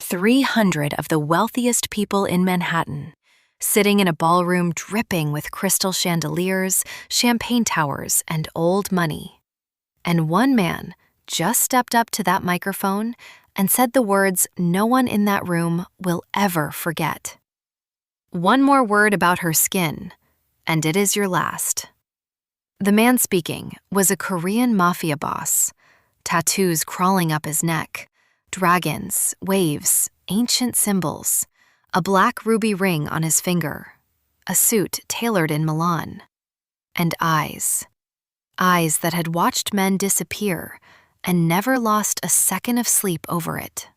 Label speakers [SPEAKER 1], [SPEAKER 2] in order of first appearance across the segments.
[SPEAKER 1] 300 of the wealthiest people in Manhattan, sitting in a ballroom dripping with crystal chandeliers, champagne towers, and old money. And one man just stepped up to that microphone and said the words no one in that room will ever forget. One more word about her skin, and it is your last. The man speaking was a Korean Mafia boss, tattoos crawling up his neck, dragons, waves, ancient symbols, a black ruby ring on his finger, a suit tailored in Milan, and eyes that had watched men disappear and never lost a second of sleep over it.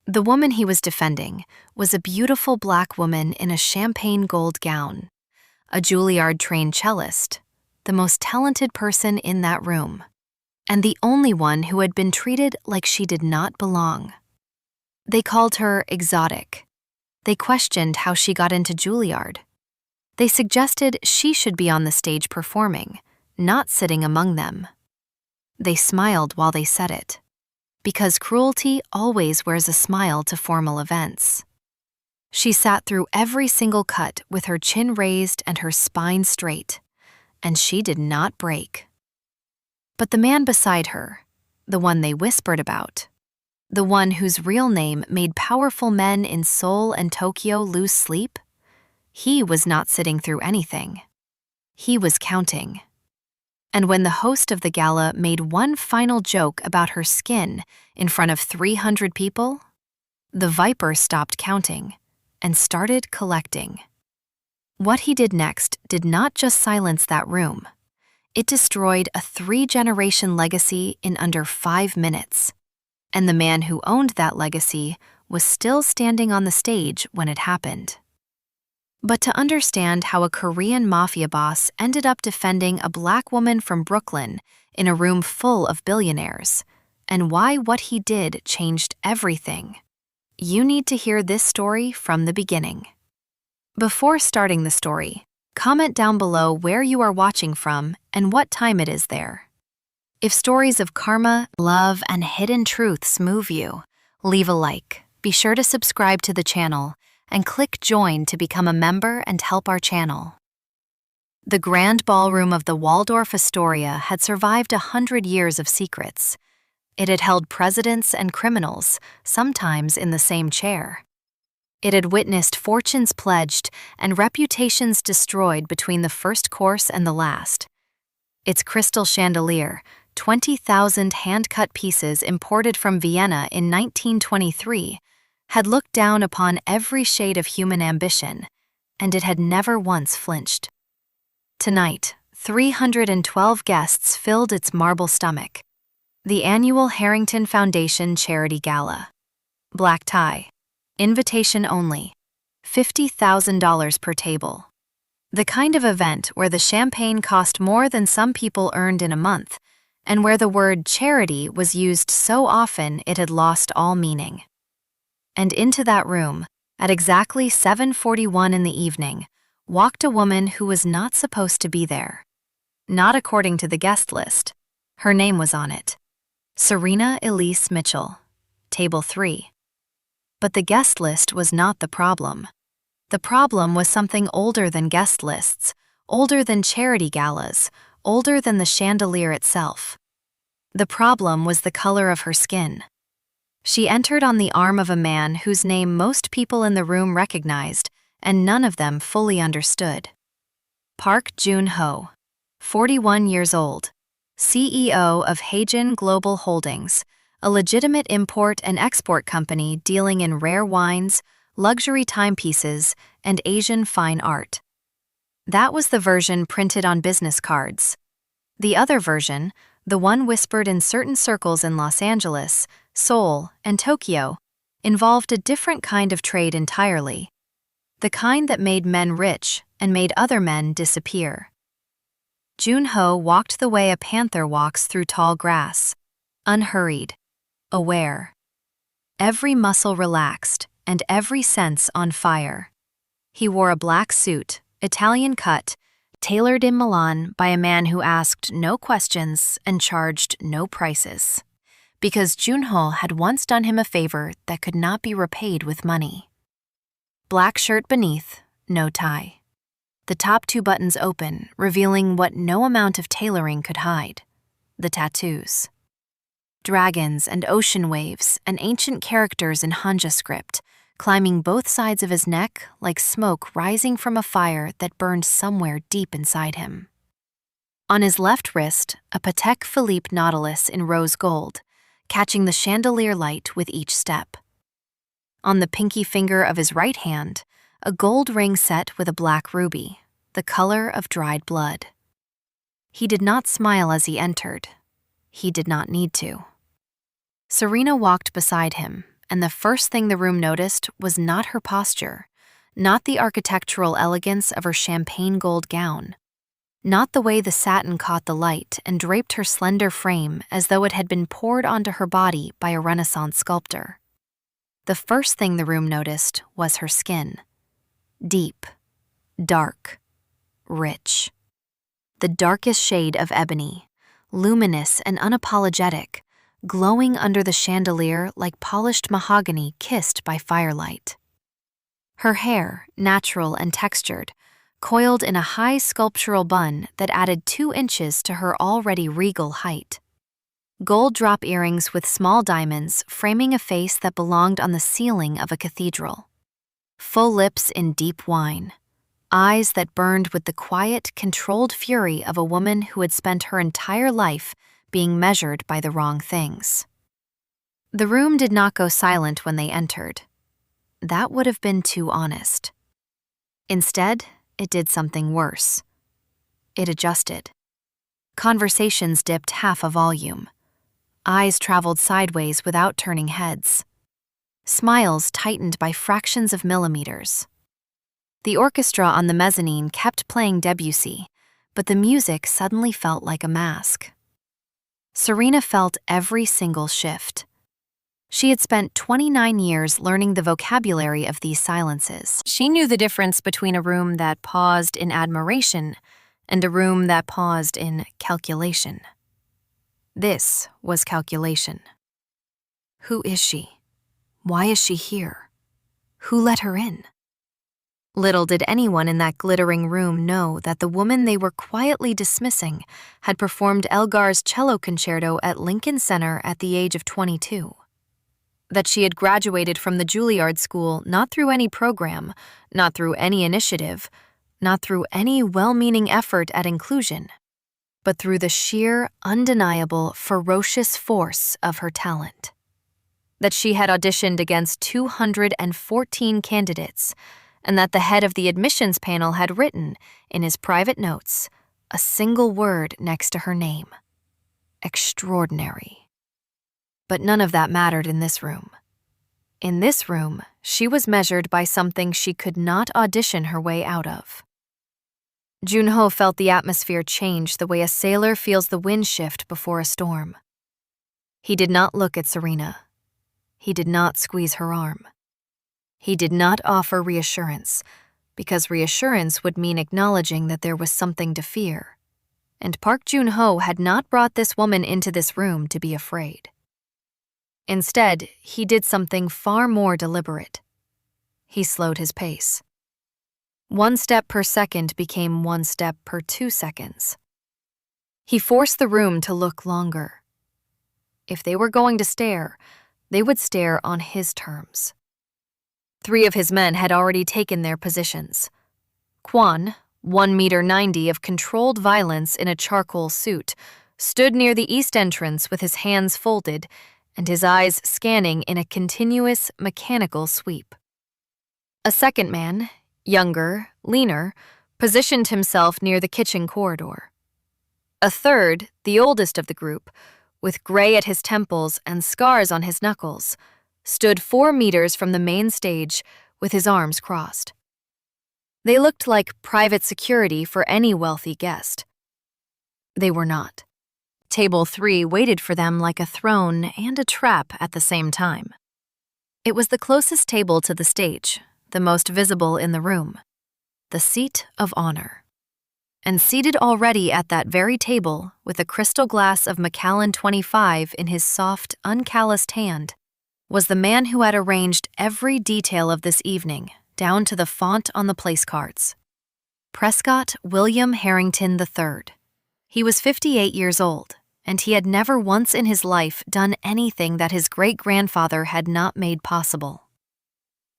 [SPEAKER 1] The woman he was defending was a beautiful black woman in a champagne gold gown, a Juilliard-trained cellist, the most talented person in that room, and the only one who had been treated like she did not belong. They called her exotic. They questioned how she got into Juilliard. They suggested she should be on the stage performing, not sitting among them. They smiled while they said it, because cruelty always wears a smile to formal events. She sat through every single cut with her chin raised and her spine straight, and she did not break. But the man beside her, the one they whispered about, the one whose real name made powerful men in Seoul and Tokyo lose sleep, he was not sitting through anything. He was counting. And when the host of the gala made one final joke about her skin in front of 300 people, the viper stopped counting and started collecting. What he did next did not just silence that room. It destroyed a 3-generation legacy in under 5 minutes. And the man who owned that legacy was still standing on the stage when it happened. But to understand how a Korean mafia boss ended up defending a black woman from Brooklyn in a room full of billionaires, and why what he did changed everything, you need to hear this story from the beginning. Before starting the story, comment down below where you are watching from and what time it is there. If stories of karma, love, and hidden truths move you, leave a like, be sure to subscribe to the channel, and click join to become a member and help our channel. The grand ballroom of the Waldorf Astoria had survived 100 years of secrets. It had held presidents and criminals, sometimes in the same chair. It had witnessed fortunes pledged and reputations destroyed between the first course and the last. Its crystal chandelier, 20,000 hand-cut pieces imported from Vienna in 1923, had looked down upon every shade of human ambition, and it had never once flinched. Tonight, 312 guests filled its marble stomach. The annual Harrington Foundation Charity Gala. Black tie. Invitation only. $50,000 per table. The kind of event where the champagne cost more than some people earned in a month, and where the word charity was used so often it had lost all meaning. And into that room, at exactly 7:41 in the evening, walked a woman who was not supposed to be there. Not according to the guest list. Her name was on it. Serena Elise Mitchell, table 3. But the guest list was not the problem. The problem was something older than guest lists, older than charity galas, older than the chandelier itself. The problem was the color of her skin. She entered on the arm of a man whose name most people in the room recognized and none of them fully understood. Park Jun-ho, 41 years old, CEO of Haejin Global Holdings, a legitimate import and export company dealing in rare wines, luxury timepieces, and Asian fine art. That was the version printed on business cards. The other version, the one whispered in certain circles in Los Angeles, Seoul, and Tokyo, involved a different kind of trade entirely. The kind that made men rich and made other men disappear. Jun-ho walked the way a panther walks through tall grass, unhurried, aware. Every muscle relaxed and every sense on fire. He wore a black suit, Italian cut, tailored in Milan by a man who asked no questions and charged no prices. because Junho had once done him a favor that could not be repaid with money. Black shirt beneath, no tie. The top 2 buttons open, revealing what no amount of tailoring could hide: the tattoos. Dragons and ocean waves and ancient characters in Hanja script, climbing both sides of his neck like smoke rising from a fire that burned somewhere deep inside him. On his left wrist, a Patek Philippe Nautilus in rose gold, catching the chandelier light with each step. On the pinky finger of his right hand, a gold ring set with a black ruby, the color of dried blood. He did not smile as he entered. He did not need to. Serena walked beside him, and the first thing the room noticed was not her posture, not the architectural elegance of her champagne gold gown, not the way the satin caught the light and draped her slender frame as though it had been poured onto her body by a Renaissance sculptor. The first thing the room noticed was her skin. Deep, dark, rich. The darkest shade of ebony, luminous and unapologetic, glowing under the chandelier like polished mahogany kissed by firelight. Her hair, natural and textured, coiled in a high sculptural bun that added 2 inches to her already regal height. Gold drop earrings with small diamonds framing a face that belonged on the ceiling of a cathedral. Full lips in deep wine. Eyes that burned with the quiet, controlled fury of a woman who had spent her entire life being measured by the wrong things. The room did not go silent when they entered. That would have been too honest. Instead, it did something worse. It adjusted. Conversations dipped half a volume. Eyes traveled sideways without turning heads. Smiles tightened by fractions of millimeters. The orchestra on the mezzanine kept playing Debussy, but the music suddenly felt like a mask. Serena felt every single shift. She had spent 29 years learning the vocabulary of these silences. She knew the difference between a room that paused in admiration and a room that paused in calculation. This was calculation. Who is she? Why is she here? Who let her in? Little did anyone in that glittering room know that the woman they were quietly dismissing had performed Elgar's cello concerto at Lincoln Center at the age of 22. That she had graduated from the Juilliard School not through any program, not through any initiative, not through any well-meaning effort at inclusion, but through the sheer, undeniable, ferocious force of her talent. That she had auditioned against 214 candidates, and that the head of the admissions panel had written, in his private notes, a single word next to her name: extraordinary. But none of that mattered in this room. In this room, she was measured by something she could not audition her way out of. Junho felt the atmosphere change the way a sailor feels the wind shift before a storm. He did not look at Serena. He did not squeeze her arm. He did not offer reassurance, because reassurance would mean acknowledging that there was something to fear. And Park Junho had not brought this woman into this room to be afraid. Instead, he did something far more deliberate. He slowed his pace. 1 step per second became 1 step per 2 seconds. He forced the room to look longer. If they were going to stare, they would stare on his terms. 3 of his men had already taken their positions. Kwan, 1.90 meters of controlled violence in a charcoal suit, stood near the east entrance with his hands folded and his eyes scanning in a continuous, mechanical sweep. A second man, younger, leaner, positioned himself near the kitchen corridor. A third, the oldest of the group, with gray at his temples and scars on his knuckles, stood 4 meters from the main stage with his arms crossed. They looked like private security for any wealthy guest. They were not. Table 3 waited for them like a throne and a trap at the same time. It was the closest table to the stage, the most visible in the room, the seat of honor. and seated already at that very table with a crystal glass of Macallan 25 in his soft, uncalloused hand, was the man who had arranged every detail of this evening, down to the font on the place cards. Prescott William Harrington III. He was 58 years old, and he had never once in his life done anything that his great-grandfather had not made possible.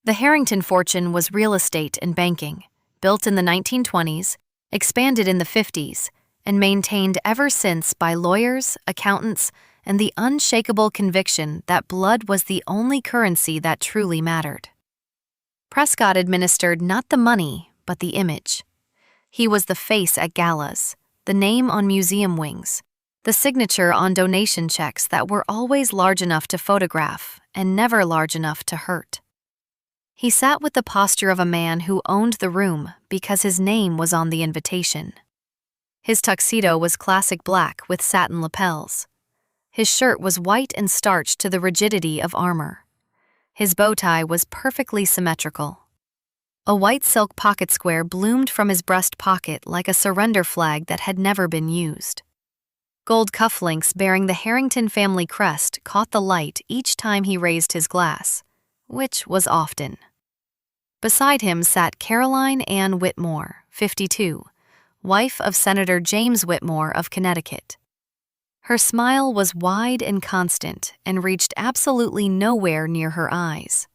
[SPEAKER 1] The Harrington fortune was real estate and banking, built in the 1920s, expanded in the 50s, and maintained ever since by lawyers, accountants, and the unshakable conviction that blood was the only currency that truly mattered. Prescott administered not the money, but the image. He was the face at galas, the name on museum wings, the signature on donation checks that were always large enough to photograph and never large enough to hurt. He sat with the posture of a man who owned the room because his name was on the invitation. His tuxedo was classic black with satin lapels. His shirt was white and starched to the rigidity of armor. His bow tie was perfectly symmetrical. A white silk pocket square bloomed from his breast pocket like a surrender flag that had never been used. Gold cufflinks bearing the Harrington family crest caught the light each time he raised his glass, which was often. Beside him sat Caroline Ann Whitmore, 52, wife of Senator James Whitmore of Connecticut. Her smile was wide and constant and reached absolutely nowhere near her eyes.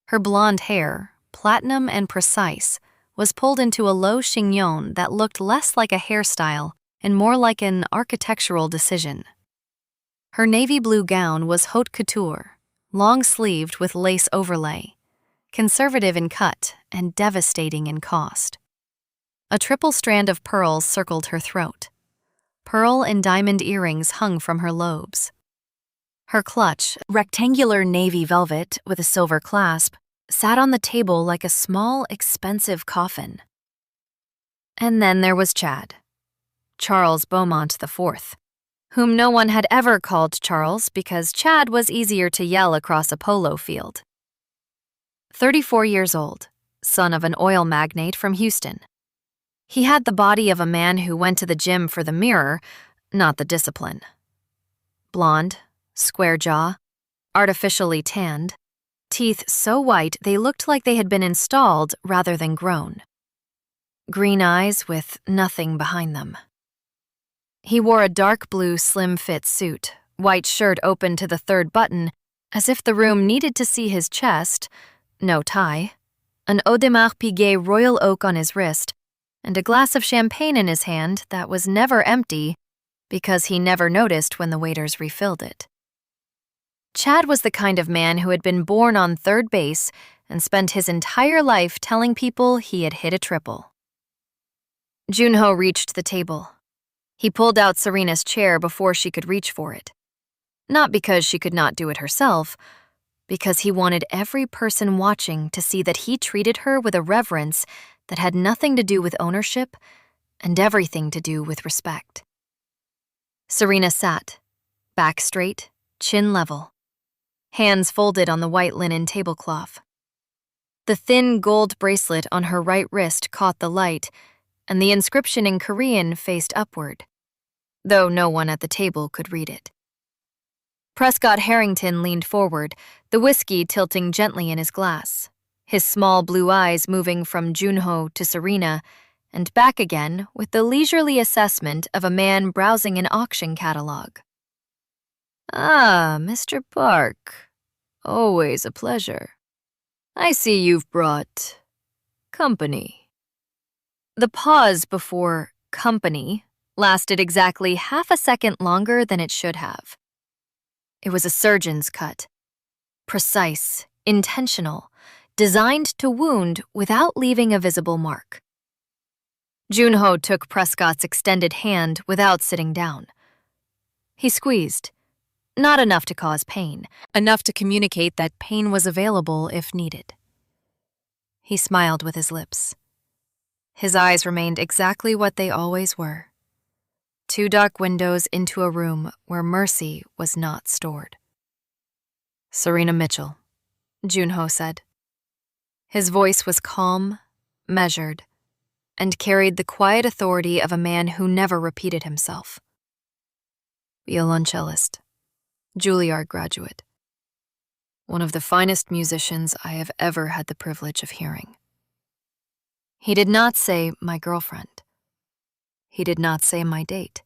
[SPEAKER 1] Her blonde hair, platinum and precise, was pulled into a low chignon that looked less like a hairstyle and more like an architectural decision. Her navy blue gown was haute couture, long-sleeved with lace overlay, conservative in cut and devastating in cost. A triple strand of pearls circled her throat. Pearl and diamond earrings hung from her lobes. Her clutch, rectangular navy velvet with a silver clasp, sat on the table like a small, expensive coffin. And then there was Chad, Charles Beaumont IV, whom no one had ever called Charles because Chad was easier to yell across a polo field. 34 years old, son of an oil magnate from Houston. He had the body of a man who went to the gym for the mirror, not the discipline. Blonde, square jaw, artificially tanned, teeth so white they looked like they had been installed rather than grown. Green eyes with nothing behind them. He wore a dark blue slim-fit suit, white shirt open to the third button, as if the room needed to see his chest, no tie, an Audemars Piguet Royal Oak on his wrist, and a glass of champagne in his hand that was never empty because he never noticed when the waiters refilled it. Chad was the kind of man who had been born on third base and spent his entire life telling people he had hit a triple. Junho reached the table. He pulled out Serena's chair before she could reach for it. Not because she could not do it herself, because he wanted every person watching to see that he treated her with a reverence that had nothing to do with ownership and everything to do with respect. Serena sat, back straight, chin level, hands folded on the white linen tablecloth. The thin gold bracelet on her right wrist caught the light, and the inscription in Korean faced upward, though no one at the table could read it. Prescott Harrington leaned forward, the whiskey tilting gently in his glass, his small blue eyes moving from Junho to Serena and back again with the leisurely assessment of a man browsing an auction catalog. "Ah, Mr. Park. Always a pleasure. I see you've brought company." The pause before company lasted exactly half a second longer than it should have. It was a surgeon's cut. Precise, intentional, designed to wound without leaving a visible mark. Junho took Prescott's extended hand without sitting down. He squeezed. Not enough to cause pain, enough to communicate that pain was available if needed. He smiled with his lips. His eyes remained exactly what they always were. 2 dark windows into a room where mercy was not stored. "Serena Mitchell," Junho said. His voice was calm, measured, and carried the quiet authority of a man who never repeated himself. Violoncellist, Juilliard graduate, one of the finest musicians I have ever had the privilege of hearing. He did not say my girlfriend. He did not say my date.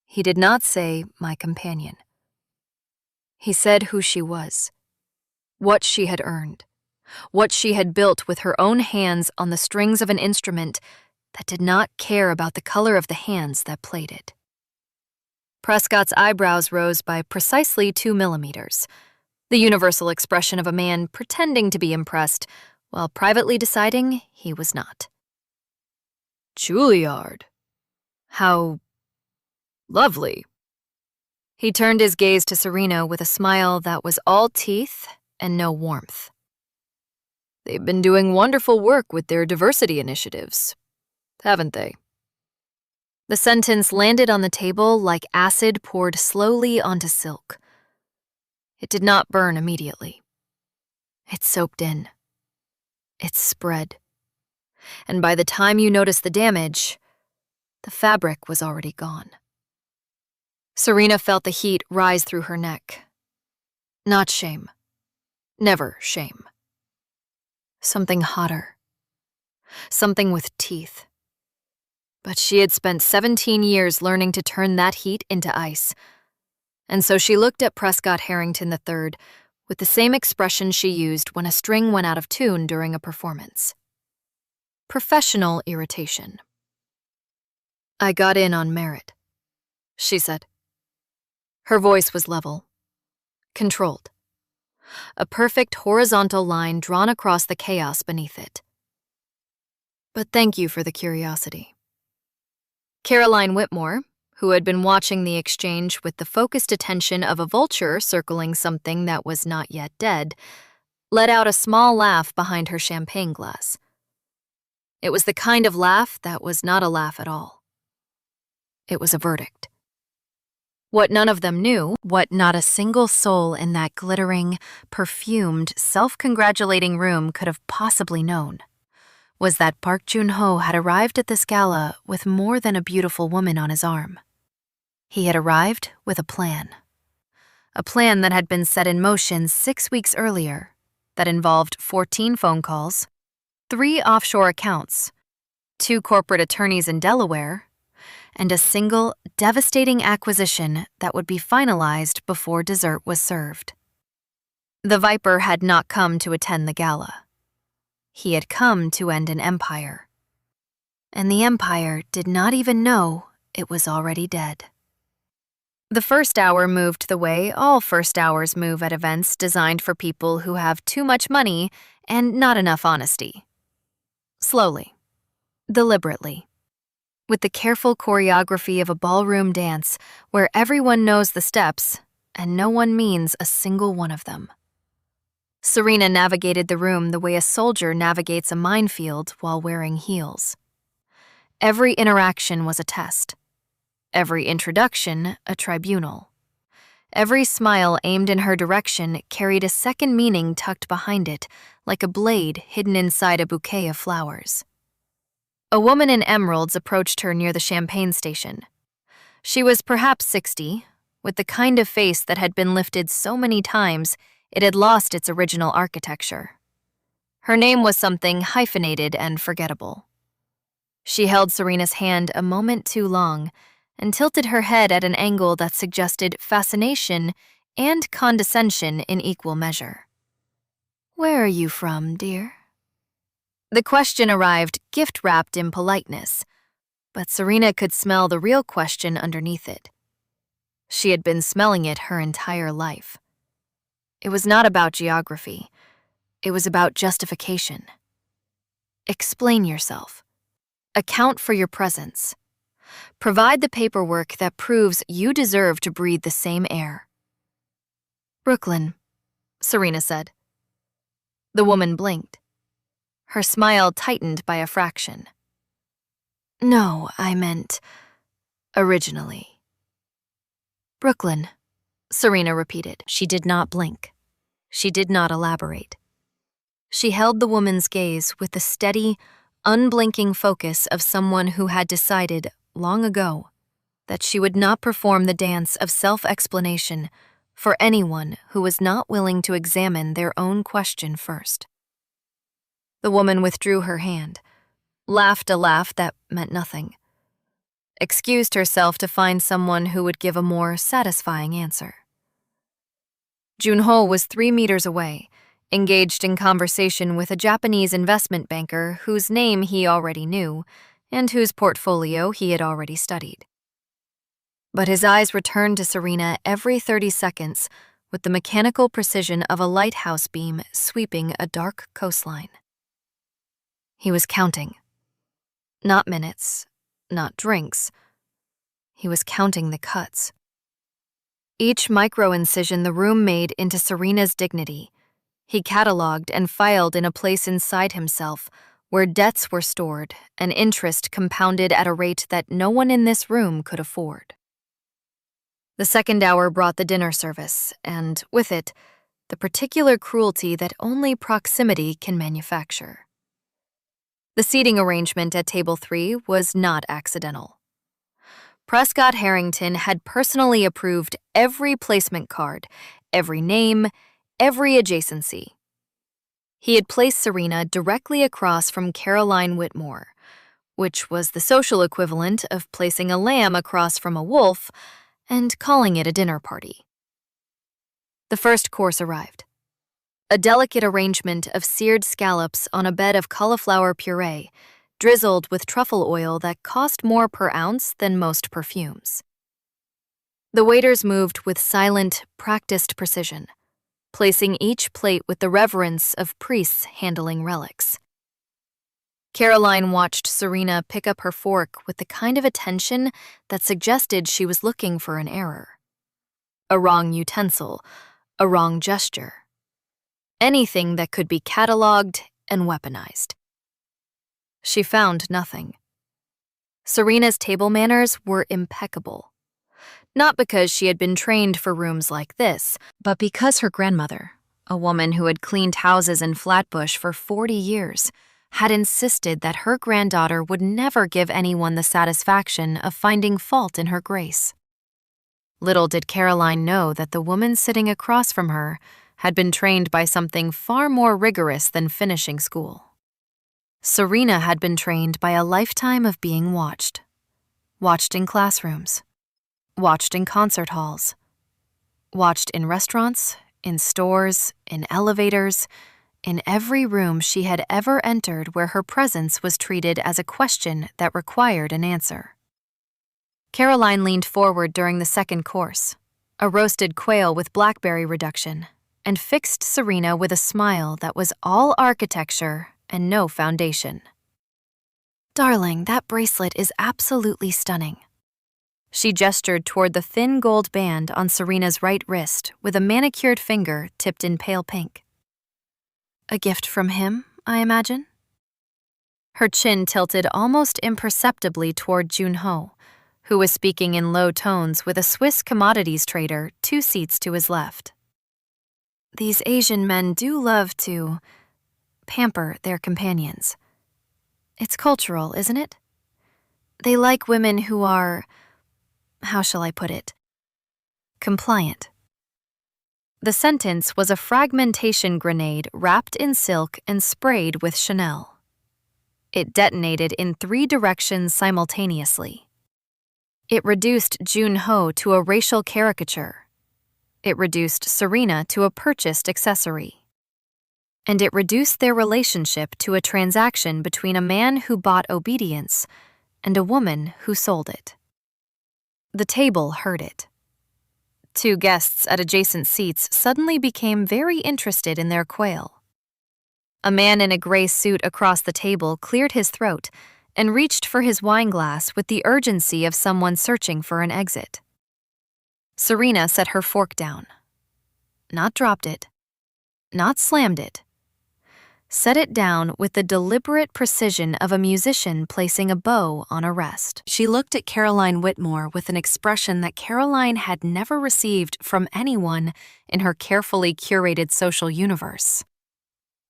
[SPEAKER 1] He did not say my companion. He said who she was, what she had earned, what she had built with her own hands on the strings of an instrument that did not care about the color of the hands that played it. Prescott's eyebrows rose by precisely 2 millimeters, the universal expression of a man pretending to be impressed while privately deciding he was not. Juilliard. How lovely. He turned his gaze to Serena with a smile that was all teeth and no warmth. They've been doing wonderful work with their diversity initiatives, haven't they? The sentence landed on the table like acid poured slowly onto silk. It did not burn immediately. It soaked in. It spread. And by the time you noticed the damage, the fabric was already gone. Serena felt the heat rise through her neck. Not shame. Never shame. Something hotter. Something with teeth. But she had spent 17 years learning to turn that heat into ice. And so she looked at Prescott Harrington III with the same expression she used when a string went out of tune during a performance. Professional irritation. I got in on merit, she said. Her voice was level, controlled. A perfect horizontal line drawn across the chaos beneath it. But thank you for the curiosity. Caroline Whitmore, who had been watching the exchange with the focused attention of a vulture circling something that was not yet dead, let out a small laugh behind her champagne glass. It was the kind of laugh that was not a laugh at all. It was a verdict. What none of them knew, what not a single soul in that glittering, perfumed, self-congratulating room could have possibly known, was that Park Joon-ho had arrived at this gala with more than a beautiful woman on his arm. He had arrived with a plan that had been set in motion 6 weeks earlier, that involved 14 phone calls, 3 offshore accounts, 2 corporate attorneys in Delaware, and a single, devastating acquisition that would be finalized before dessert was served. The Viper had not come to attend the gala. He had come to end an empire. And the empire did not even know it was already dead. The first hour moved the way all first hours move at events designed for people who have too much money and not enough honesty. Slowly, deliberately, with the careful choreography of a ballroom dance where everyone knows the steps and no one means a single one of them. Serena navigated the room the way a soldier navigates a minefield while wearing heels. Every interaction was a test. Every introduction, a tribunal. Every smile aimed in her direction carried a second meaning tucked behind it, like a blade hidden inside a bouquet of flowers. A woman in emeralds approached her near the champagne station. She was perhaps 60, with the kind of face that had been lifted so many times it had lost its original architecture. Her name was something hyphenated and forgettable. She held Serena's hand a moment too long and tilted her head at an angle that suggested fascination and condescension in equal measure. "Where are you from, dear?" The question arrived gift-wrapped in politeness, but Serena could smell the real question underneath it. She had been smelling it her entire life. It was not about geography. It was about justification. Explain yourself. Account for your presence. Provide the paperwork that proves you deserve to breathe the same air. "Brooklyn," Serena said. The woman blinked. Her smile tightened by a fraction. "No, I meant originally." "Brooklyn," Serena repeated. She did not blink. She did not elaborate. She held the woman's gaze with the steady, unblinking focus of someone who had decided, long ago, that she would not perform the dance of self-explanation for anyone who was not willing to examine their own question first. The woman withdrew her hand, laughed a laugh that meant nothing, excused herself to find someone who would give a more satisfying answer. Junho was 3 meters away, engaged in conversation with a Japanese investment banker whose name he already knew and whose portfolio he had already studied. But his eyes returned to Serena every 30 seconds with the mechanical precision of a lighthouse beam sweeping a dark coastline. He was counting. Not minutes, not drinks. He was counting the cuts. Each micro-incision the room made into Serena's dignity, he cataloged and filed in a place inside himself where debts were stored and interest compounded at a rate that no one in this room could afford. The second hour brought the dinner service, and with it, the particular cruelty that only proximity can manufacture. The seating arrangement at table 3 was not accidental. Prescott Harrington had personally approved every placement card, every name, every adjacency. He had placed Serena directly across from Caroline Whitmore, which was the social equivalent of placing a lamb across from a wolf and calling it a dinner party. The first course arrived. A delicate arrangement of seared scallops on a bed of cauliflower puree, drizzled with truffle oil that cost more per ounce than most perfumes. The waiters moved with silent, practiced precision, placing each plate with the reverence of priests handling relics. Caroline watched Serena pick up her fork with the kind of attention that suggested she was looking for an error. A wrong utensil, a wrong gesture. Anything that could be cataloged and weaponized. She found nothing. Serena's table manners were impeccable. Not because she had been trained for rooms like this, but because her grandmother, a woman who had cleaned houses in Flatbush for 40 years, had insisted that her granddaughter would never give anyone the satisfaction of finding fault in her grace. Little did Caroline know that the woman sitting across from her had been trained by something far more rigorous than finishing school. Serena had been trained by a lifetime of being watched. Watched in classrooms. Watched in concert halls. Watched in restaurants, in stores, in elevators, in every room she had ever entered where her presence was treated as a question that required an answer. Caroline leaned forward during the second course, a roasted quail with blackberry reduction, and fixed Serena with a smile that was all architecture and no foundation. "Darling, that bracelet is absolutely stunning." She gestured toward the thin gold band on Serena's right wrist with a manicured finger tipped in pale pink. "A gift from him, I imagine?" Her chin tilted almost imperceptibly toward Junho, who was speaking in low tones with a Swiss commodities trader 2 seats to his left. "These Asian men do love to pamper their companions. It's cultural, isn't it? They like women who are, how shall I put it, compliant." The sentence was a fragmentation grenade wrapped in silk and sprayed with Chanel. It detonated in 3 directions simultaneously. It reduced Junho to a racial caricature. It reduced Serena to a purchased accessory. And it reduced their relationship to a transaction between a man who bought obedience and a woman who sold it. The table heard it. 2 guests at adjacent seats suddenly became very interested in their quail. A man in a gray suit across the table cleared his throat and reached for his wine glass with the urgency of someone searching for an exit. Serena set her fork down. Not dropped it. Not slammed it. Set it down with the deliberate precision of a musician placing a bow on a rest. She looked at Caroline Whitmore with an expression that Caroline had never received from anyone in her carefully curated social universe.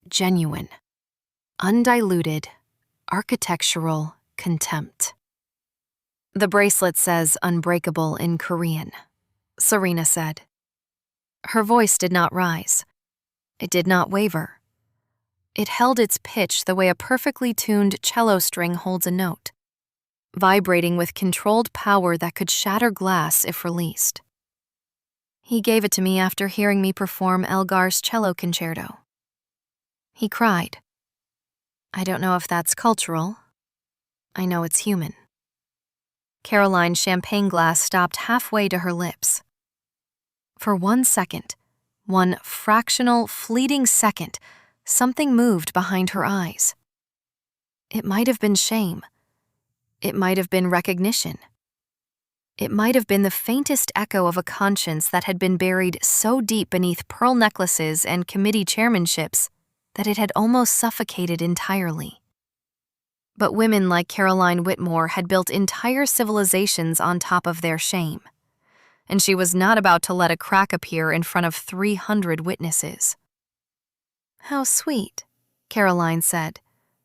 [SPEAKER 1] Genuine. Undiluted. architectural contempt. "The bracelet says unbreakable in Korean," Serena said. Her voice did not rise. It did not waver. It held its pitch the way a perfectly tuned cello string holds a note, vibrating with controlled power that could shatter glass if released. "He gave it to me after hearing me perform Elgar's cello concerto." He cried. "I don't know if that's cultural. I know it's human." Caroline's champagne glass stopped halfway to her lips. For 1 second, one fractional, fleeting second, something moved behind her eyes. It might have been shame. It might have been recognition. It might have been the faintest echo of a conscience that had been buried so deep beneath pearl necklaces and committee chairmanships that it had almost suffocated entirely. But women like Caroline Whitmore had built entire civilizations on top of their shame, and she was not about to let a crack appear in front of 300 witnesses. "How sweet," Caroline said,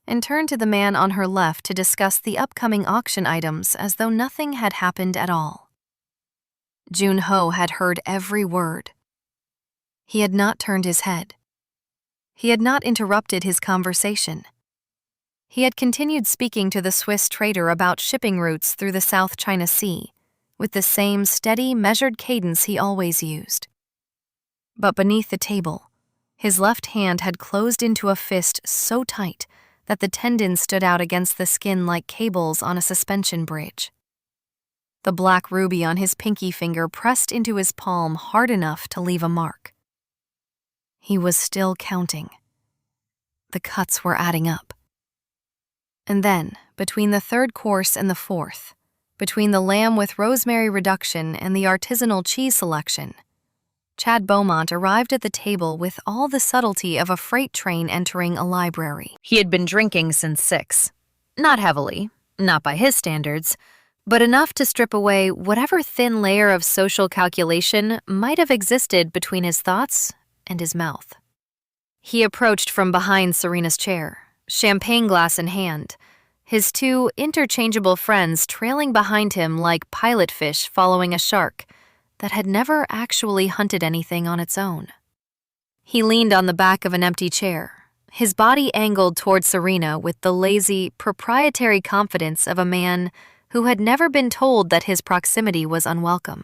[SPEAKER 1] and turned to the man on her left to discuss the upcoming auction items as though nothing had happened at all. Jun-ho had heard every word. He had not turned his head. He had not interrupted his conversation. He had continued speaking to the Swiss trader about shipping routes through the South China Sea, with the same steady, measured cadence he always used. But beneath the table, his left hand had closed into a fist so tight that the tendons stood out against the skin like cables on a suspension bridge. The black ruby on his pinky finger pressed into his palm hard enough to leave a mark. He was still counting. The cuts were adding up. And then, between the third course and the fourth, between the lamb with rosemary reduction and the artisanal cheese selection, Chad Beaumont arrived at the table with all the subtlety of a freight train entering a library. He had been drinking since 6. Not heavily, not by his standards, but enough to strip away whatever thin layer of social calculation might have existed between his thoughts and his mouth. He approached from behind Serena's chair, champagne glass in hand, his 2 interchangeable friends trailing behind him like pilot fish following a shark that had never actually hunted anything on its own. He leaned on the back of an empty chair, his body angled toward Serena with the lazy, proprietary confidence of a man who had never been told that his proximity was unwelcome.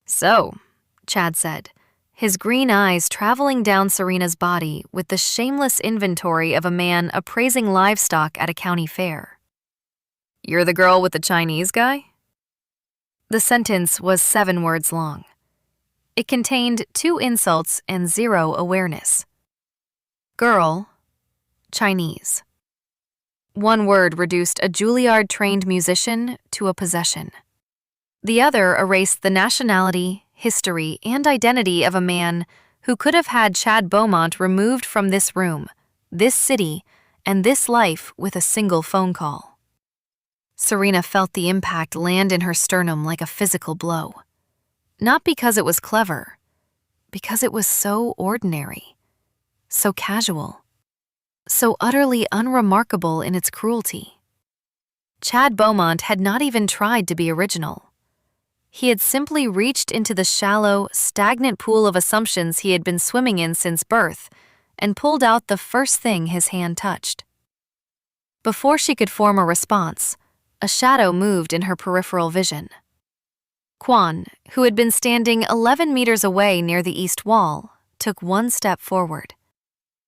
[SPEAKER 1] "So," Chad said, his green eyes traveling down Serena's body with the shameless inventory of a man appraising livestock at a county fair. "You're the girl with the Chinese guy?" The sentence was 7 words long. It contained 2 insults and 0 awareness. Girl, Chinese. 1 word reduced a Juilliard-trained musician to a possession. The other erased the nationality, history, and identity of a man who could have had Chad Beaumont removed from this room, this city, and this life with a single phone call. Serena felt the impact land in her sternum like a physical blow. Not because it was clever, because it was so ordinary, so casual, so utterly unremarkable in its cruelty. Chad Beaumont had not even tried to be original. He had simply reached into the shallow, stagnant pool of assumptions he had been swimming in since birth and pulled out the first thing his hand touched. Before she could form a response, a shadow moved in her peripheral vision. Kwon, who had been standing 11 meters away near the east wall, took 1 step forward.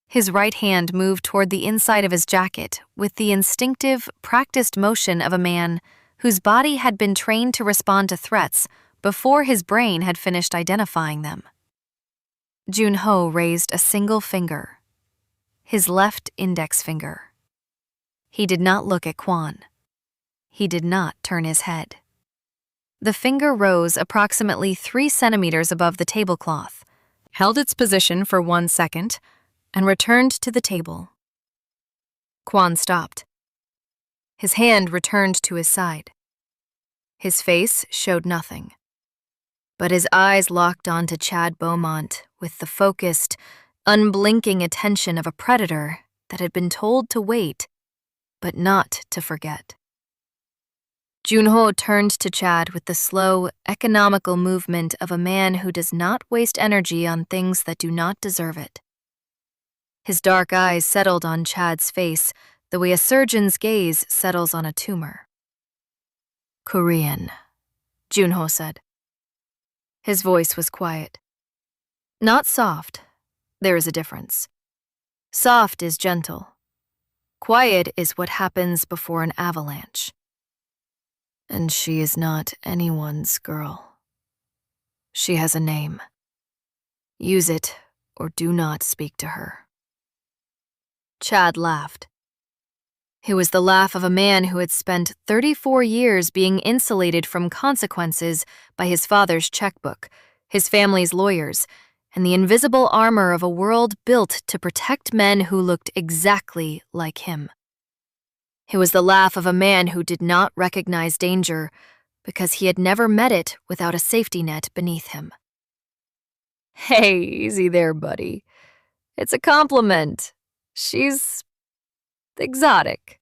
[SPEAKER 1] His right hand moved toward the inside of his jacket with the instinctive, practiced motion of a man whose body had been trained to respond to threats before his brain had finished identifying them. Jun-ho raised a single finger, his left index finger. He did not look at Kwon. He did not turn his head. The finger rose approximately 3 centimeters above the tablecloth, held its position for 1 second, and returned to the table. Kwon stopped. His hand returned to his side. His face showed nothing, but his eyes locked onto Chad Beaumont with the focused, unblinking attention of a predator that had been told to wait but not to forget. Junho turned to Chad with the slow, economical movement of a man who does not waste energy on things that do not deserve it. His dark eyes settled on Chad's face the way a surgeon's gaze settles on a tumor. "Korean," Junho said. His voice was quiet. Not soft. There is a difference. Soft is gentle. Quiet is what happens before an avalanche. And she is not anyone's girl. She has a name. Use it or do not speak to her. Chad laughed. It was the laugh of a man who had spent 34 years being insulated from consequences by his father's checkbook, his family's lawyers, and the invisible armor of a world built to protect men who looked exactly like him. It was the laugh of a man who did not recognize danger because he had never met it without a safety net beneath him. "Hey, easy there, buddy. It's a compliment. She's exotic.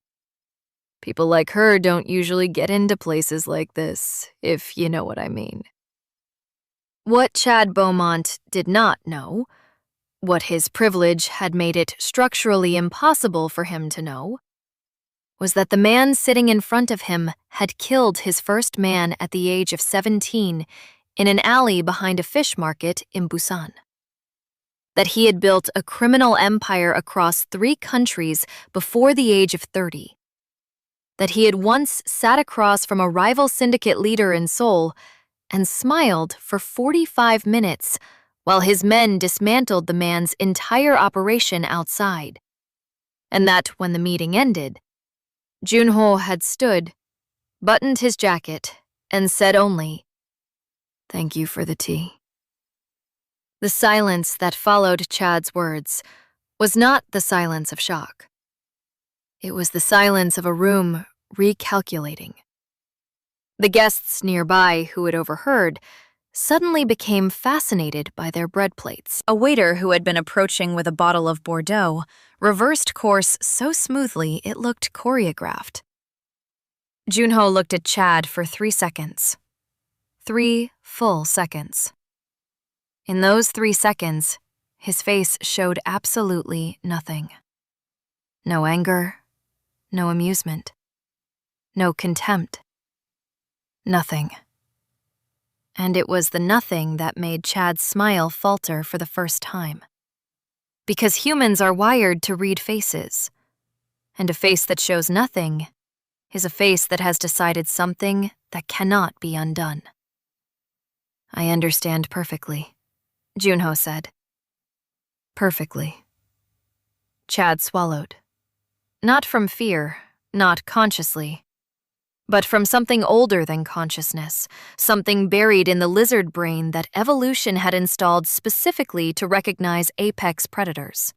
[SPEAKER 1] People like her don't usually get into places like this, if you know what I mean." What Chad Beaumont did not know, what his privilege had made it structurally impossible for him to know, was that the man sitting in front of him had killed his first man at the age of 17 in an alley behind a fish market in Busan. That he had built a criminal empire across 3 countries before the age of 30. That he had once sat across from a rival syndicate leader in Seoul and smiled for 45 minutes while his men dismantled the man's entire operation outside. And that when the meeting ended, Junho had stood, buttoned his jacket, and said only, "Thank you for the tea." The silence that followed Chad's words was not the silence of shock. It was the silence of a room recalculating. The guests nearby who had overheard suddenly became fascinated by their bread plates. A waiter who had been approaching with a bottle of Bordeaux reversed course so smoothly it looked choreographed. Junho looked at Chad for 3 seconds. 3 full seconds. In those 3 seconds, his face showed absolutely nothing. No anger, no amusement, no contempt. Nothing. And it was the nothing that made Chad's smile falter for the first time. Because humans are wired to read faces, and a face that shows nothing is a face that has decided something that cannot be undone. "I understand perfectly," Junho said. "Perfectly." Chad swallowed. Not from fear, not consciously, but from something older than consciousness, something buried in the lizard brain that evolution had installed specifically to recognize apex predators.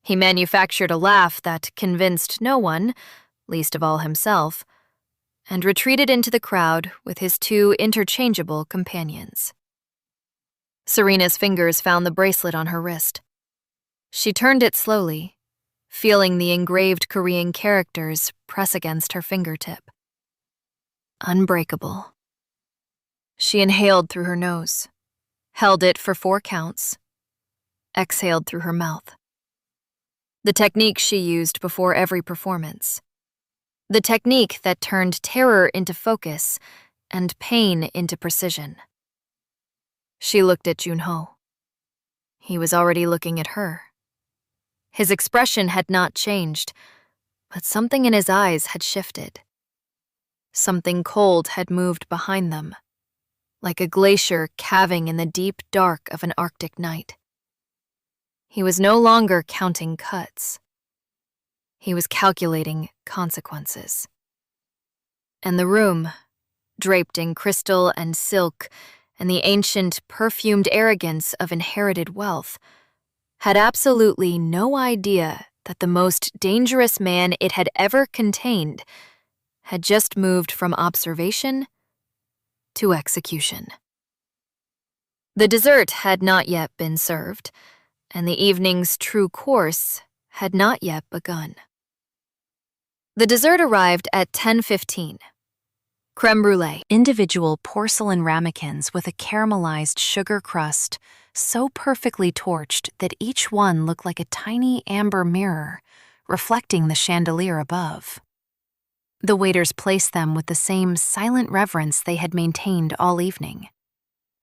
[SPEAKER 1] He manufactured a laugh that convinced no one, least of all himself, and retreated into the crowd with his 2 interchangeable companions. Serena's fingers found the bracelet on her wrist. She turned it slowly, feeling the engraved Korean characters press against her fingertip. Unbreakable. She inhaled through her nose, held it for 4 counts, exhaled through her mouth. The technique she used before every performance. The technique that turned terror into focus and pain into precision. She looked at Junho. He was already looking at her. His expression had not changed, but something in his eyes had shifted. Something cold had moved behind them, like a glacier calving in the deep dark of an Arctic night. He was no longer counting cuts. He was calculating consequences. And the room, draped in crystal and silk and the ancient, perfumed arrogance of inherited wealth, had absolutely no idea that the most dangerous man it had ever contained had just moved from observation to execution. The dessert had not yet been served, and the evening's true course had not yet begun. The dessert arrived at 10:15. Creme brulee. Individual porcelain ramekins with a caramelized sugar crust, so perfectly torched that each one looked like a tiny amber mirror, reflecting the chandelier above. The waiters placed them with the same silent reverence they had maintained all evening.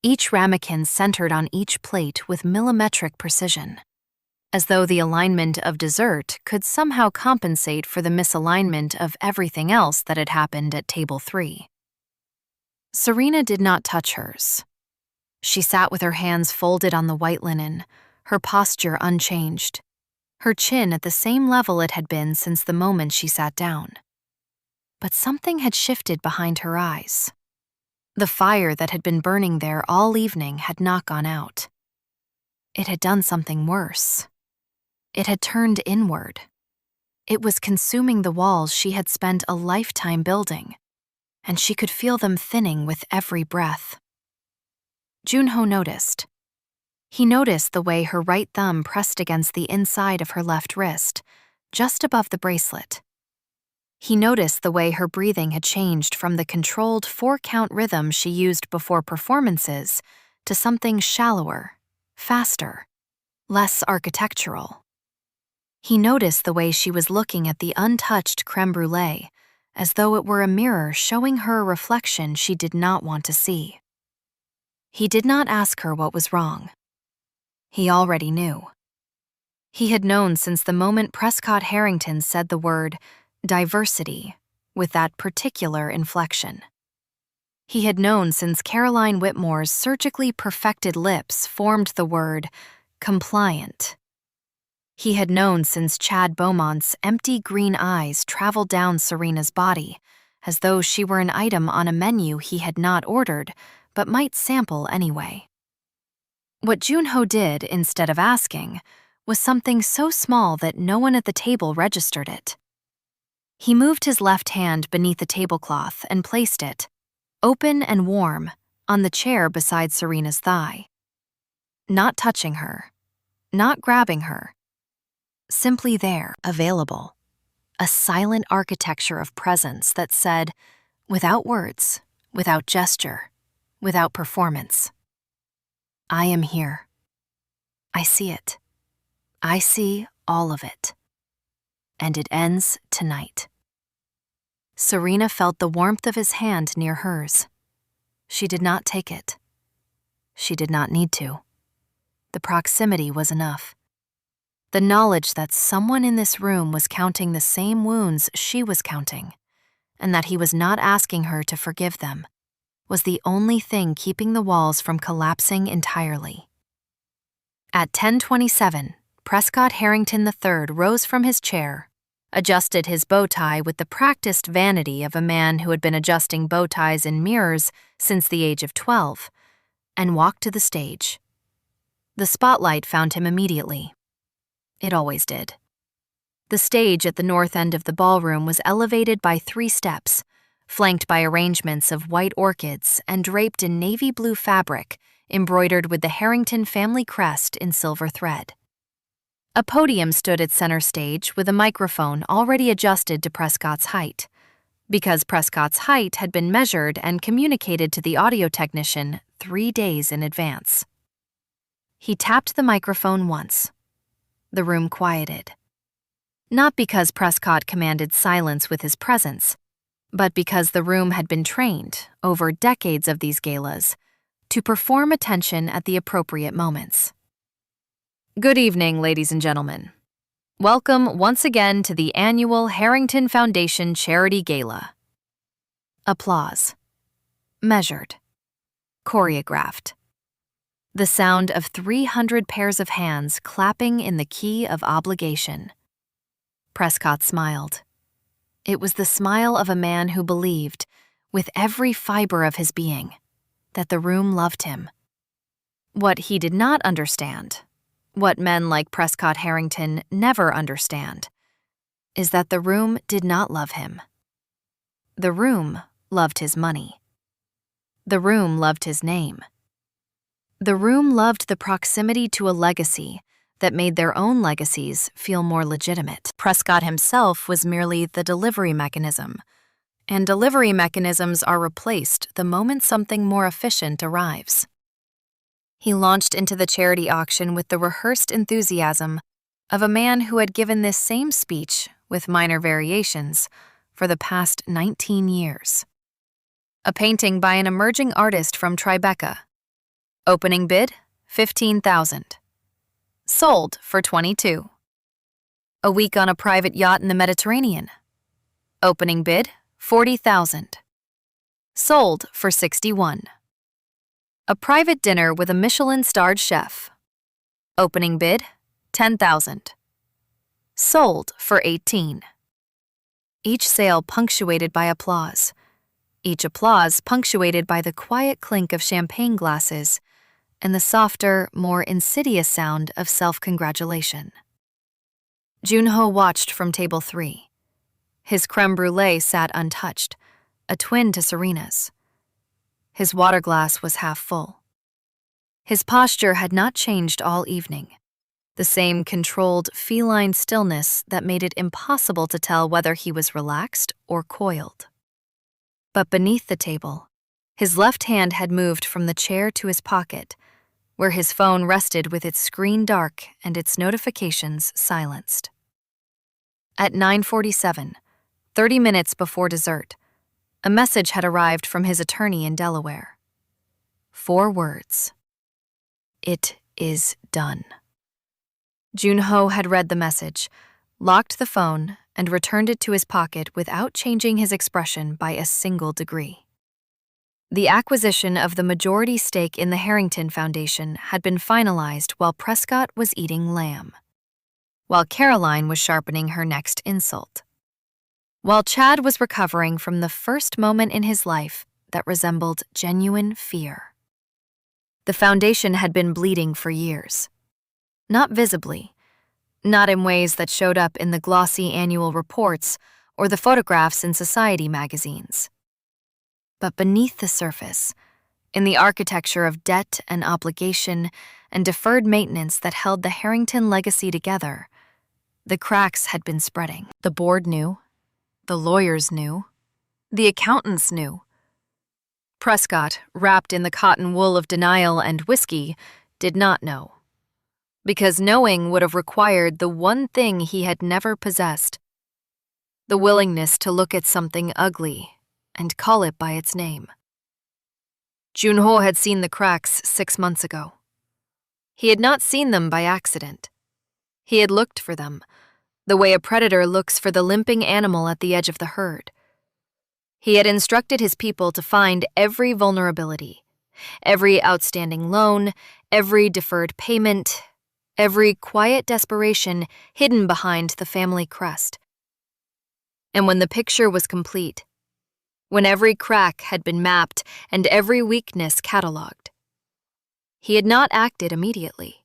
[SPEAKER 1] Each ramekin centered on each plate with millimetric precision, as though the alignment of dessert could somehow compensate for the misalignment of everything else that had happened at table 3. Serena did not touch hers. She sat with her hands folded on the white linen, her posture unchanged, her chin at the same level it had been since the moment she sat down. But something had shifted behind her eyes. The fire that had been burning there all evening had not gone out. It had done something worse. It had turned inward. It was consuming the walls she had spent a lifetime building, and she could feel them thinning with every breath. Junho noticed. He noticed the way her right thumb pressed against the inside of her left wrist, just above the bracelet. He noticed the way her breathing had changed from the controlled 4-count rhythm she used before performances to something shallower, faster, less architectural. He noticed the way she was looking at the untouched creme brulee, as though it were a mirror showing her a reflection she did not want to see. He did not ask her what was wrong. He already knew. He had known since the moment Prescott Harrington said the word diversity with that particular inflection. He had known since Caroline Whitmore's surgically perfected lips formed the word compliant. He had known since Chad Beaumont's empty green eyes traveled down Serena's body, as though she were an item on a menu he had not ordered, but might sample anyway. What Junho did, instead of asking, was something so small that no one at the table registered it. He moved his left hand beneath the tablecloth and placed it, open and warm, on the chair beside Serena's thigh. Not touching her, not grabbing her, simply there, available. A silent architecture of presence that said, without words, without gesture, without performance, I am here. I see it. I see all of it. And it ends tonight. Serena felt the warmth of his hand near hers. She did not take it. She did not need to. The proximity was enough. The knowledge that someone in this room was counting the same wounds she was counting, and that he was not asking her to forgive them, was the only thing keeping the walls from collapsing entirely. At 10:27, Prescott Harrington III rose from his chair, adjusted his bow tie with the practiced vanity of a man who had been adjusting bow ties in mirrors since the age of 12, and walked to the stage. The spotlight found him immediately. It always did. The stage at the north end of the ballroom was elevated by 3 steps, flanked by arrangements of white orchids and draped in navy blue fabric embroidered with the Harrington family crest in silver thread. A podium stood at center stage with a microphone already adjusted to Prescott's height, because Prescott's height had been measured and communicated to the audio technician 3 days in advance. He tapped the microphone once. The room quieted. Not because Prescott commanded silence with his presence, but because the room had been trained, over decades of these galas, to perform attention at the appropriate moments. Good evening, ladies and gentlemen. Welcome once again to the annual Harrington Foundation Charity Gala. Applause. Measured. Choreographed. The sound of 300 pairs of hands clapping in the key of obligation. Prescott smiled. It was the smile of a man who believed, with every fiber of his being, that the room loved him. What he did not understand, what men like Prescott Harrington never understand, is that the room did not love him. The room loved his money. The room loved his name. The room loved the proximity to a legacy that made their own legacies feel more legitimate. Prescott himself was merely the delivery mechanism, and delivery mechanisms are replaced the moment something more efficient arrives. He launched into the charity auction with the rehearsed enthusiasm of a man who had given this same speech, with minor variations, for the past 19 years. A painting by an emerging artist from Tribeca. Opening bid, $15,000. Sold for $22,000. A week on a private yacht in the Mediterranean. Opening bid, $40,000. Sold for $61,000. A private dinner with a Michelin-starred chef. Opening bid, $10,000. Sold for $18,000. Each sale punctuated by applause. Each applause punctuated by the quiet clink of champagne glasses and the softer, more insidious sound of self-congratulation. Junho watched from table 3. His creme brulee sat untouched, a twin to Serena's. His water glass was half full. His posture had not changed all evening, the same controlled, feline stillness that made it impossible to tell whether he was relaxed or coiled. But beneath the table, his left hand had moved from the chair to his pocket, where his phone rested with its screen dark and its notifications silenced. At 9:47, 30 minutes before dessert, a message had arrived from his attorney in Delaware. 4 words. It is done. Junho had read the message, locked the phone, and returned it to his pocket without changing his expression by a single degree. The acquisition of the majority stake in the Harrington Foundation had been finalized while Prescott was eating lamb, while Caroline was sharpening her next insult, while Chad was recovering from the first moment in his life that resembled genuine fear. The foundation had been bleeding for years. Not visibly, not in ways that showed up in the glossy annual reports or the photographs in society magazines. But beneath the surface, in the architecture of debt and obligation and deferred maintenance that held the Harrington legacy together, the cracks had been spreading. The board knew, the lawyers knew, the accountants knew. Prescott, wrapped in the cotton wool of denial and whiskey, did not know. Because knowing would have required the one thing he had never possessed, the willingness to look at something ugly and call it by its name. Junho had seen the cracks 6 months ago. He had not seen them by accident. He had looked for them, the way a predator looks for the limping animal at the edge of the herd. He had instructed his people to find every vulnerability, every outstanding loan, every deferred payment, every quiet desperation hidden behind the family crest. And when the picture was complete, when every crack had been mapped and every weakness catalogued, he had not acted immediately.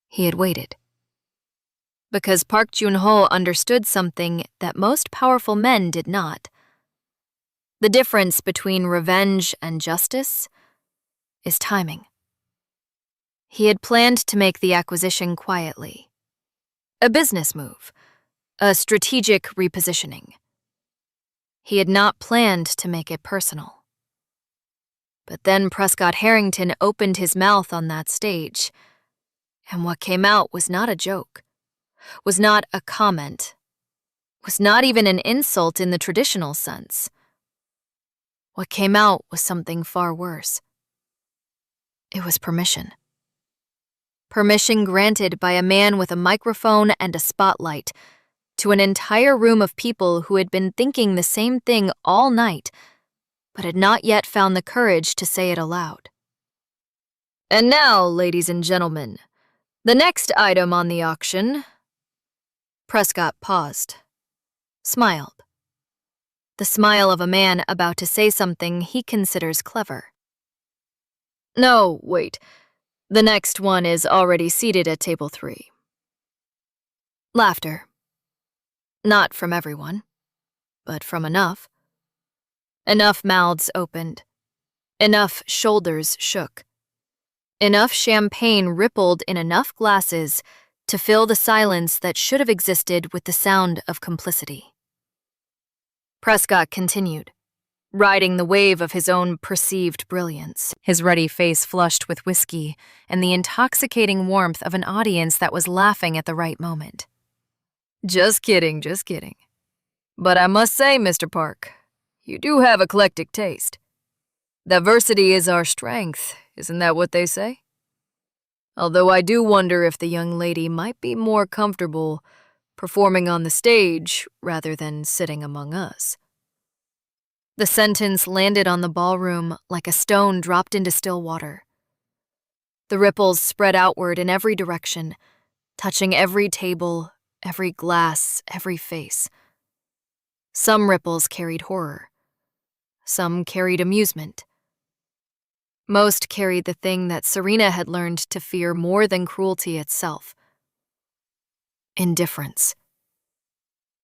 [SPEAKER 1] He had waited. Because Park Junho understood something that most powerful men did not. The difference between revenge and justice is timing. He had planned to make the acquisition quietly. A business move, a strategic repositioning. He had not planned to make it personal. But then Prescott Harrington opened his mouth on that stage, and what came out was not a joke, was not a comment, was not even an insult in the traditional sense. What came out was something far worse. It was permission. Permission granted by a man with a microphone and a spotlight to an entire room of people who had been thinking the same thing all night, but had not yet found the courage to say it aloud. And now, ladies and gentlemen, the next item on the auction. Prescott paused, smiled. The smile of a man about to say something he considers clever. No, wait. The next one is already seated at table 3. Laughter. Not from everyone, but from enough. Enough mouths opened. Enough shoulders shook. Enough champagne rippled in enough glasses to fill the silence that should have existed with the sound of complicity. Prescott continued, riding the wave of his own perceived brilliance, his ruddy face flushed with whiskey and the intoxicating warmth of an audience that was laughing at the right moment. Just kidding, just kidding. But I must say, Mr. Park, you do have eclectic taste. Diversity is our strength, isn't that what they say? Although I do wonder if the young lady might be more comfortable performing on the stage rather than sitting among us. The sentence landed on the ballroom like a stone dropped into still water. The ripples spread outward in every direction, touching every table, every glass, every face. Some ripples carried horror. Some carried amusement. Most carried the thing that Serena had learned to fear more than cruelty itself: indifference.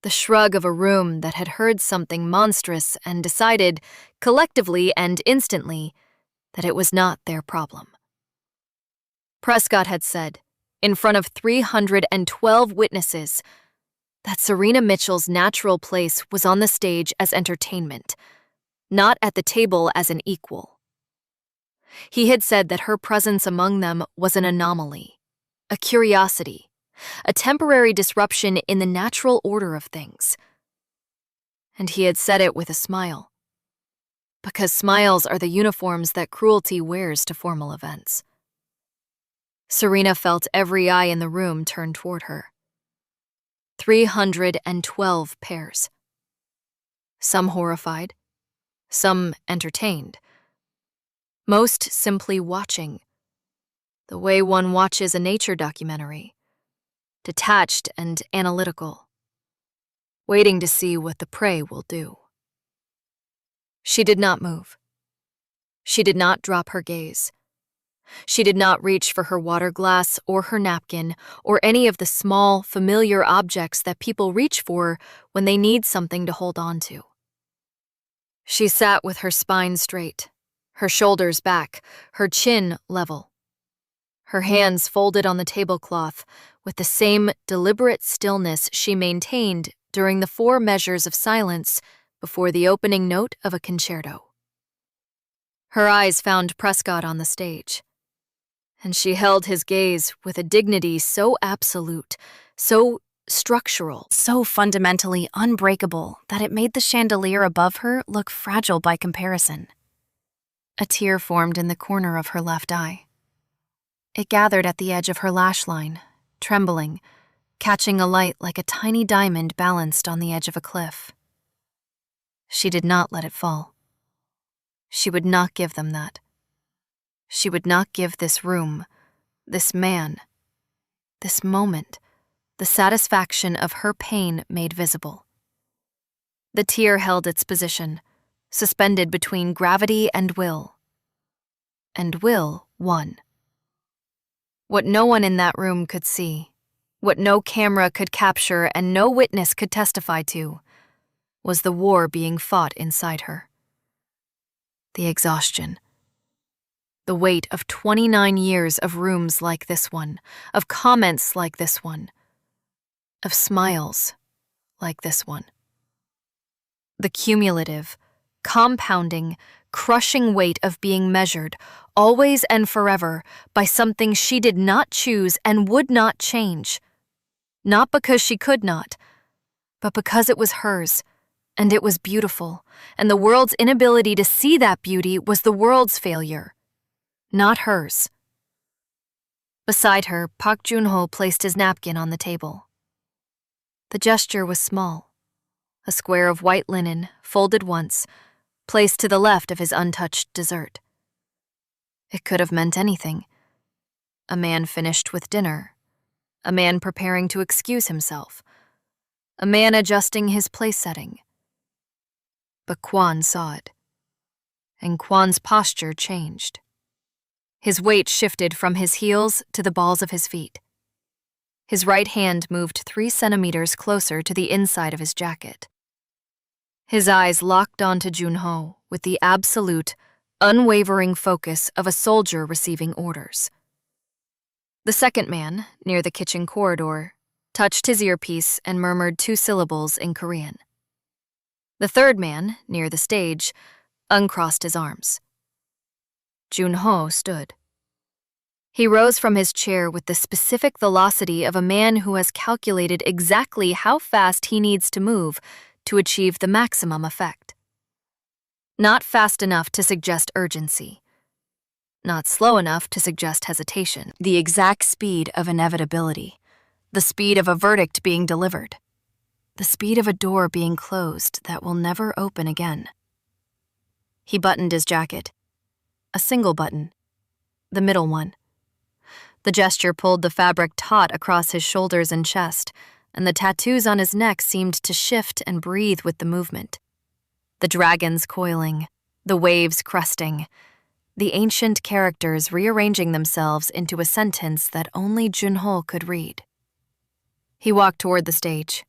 [SPEAKER 1] The shrug of a room that had heard something monstrous and decided, collectively and instantly, that it was not their problem. Prescott had said, in front of 312 witnesses, that Serena Mitchell's natural place was on the stage as entertainment, not at the table as an equal. He had said that her presence among them was an anomaly, a curiosity, a temporary disruption in the natural order of things. And he had said it with a smile, because smiles are the uniforms that cruelty wears to formal events. Serena felt every eye in the room turn toward her. 312 pairs. Some horrified, some entertained. Most simply watching, the way one watches a nature documentary, detached and analytical, waiting to see what the prey will do. She did not move. She did not drop her gaze. She did not reach for her water glass or her napkin or any of the small, familiar objects that people reach for when they need something to hold on to. She sat with her spine straight, her shoulders back, her chin level. Her hands folded on the tablecloth with the same deliberate stillness she maintained during the 4 measures of silence before the opening note of a concerto. Her eyes found Prescott on the stage, and she held his gaze with a dignity so absolute, so structural, so fundamentally unbreakable that it made the chandelier above her look fragile by comparison. A tear formed in the corner of her left eye. It gathered at the edge of her lash line, trembling, catching a light like a tiny diamond balanced on the edge of a cliff. She did not let it fall. She would not give them that. She would not give this room, this man, this moment, the satisfaction of her pain made visible. The tear held its position, suspended between gravity and will. And will won. What no one in that room could see, what no camera could capture and no witness could testify to, was the war being fought inside her. The exhaustion. The weight of 29 years of rooms like this one, of comments like this one, of smiles like this one. The cumulative, compounding, crushing weight of being measured, always and forever, by something she did not choose and would not change. Not because she could not, but because it was hers, and it was beautiful, and the world's inability to see that beauty was the world's failure, not hers. Beside her, Park Joon-ho placed his napkin on the table. The gesture was small, a square of white linen, folded once, placed to the left of his untouched dessert. It could have meant anything. A man finished with dinner, a man preparing to excuse himself, a man adjusting his place setting. But Kwan saw it, and Kwan's posture changed. His weight shifted from his heels to the balls of his feet. His right hand moved 3 centimeters closer to the inside of his jacket. His eyes locked onto Joon-ho with the absolute, unwavering focus of a soldier receiving orders. The second man, near the kitchen corridor, touched his earpiece and murmured 2 syllables in Korean. The third man, near the stage, uncrossed his arms. Junho stood. He rose from his chair with the specific velocity of a man who has calculated exactly how fast he needs to move to achieve the maximum effect. Not fast enough to suggest urgency. Not slow enough to suggest hesitation. The exact speed of inevitability. The speed of a verdict being delivered. The speed of a door being closed that will never open again. He buttoned his jacket. A single button. The middle one. The gesture pulled the fabric taut across his shoulders and chest, and the tattoos on his neck seemed to shift and breathe with the movement. The dragons coiling, the waves cresting, the ancient characters rearranging themselves into a sentence that only Junho could read. He walked toward the stage.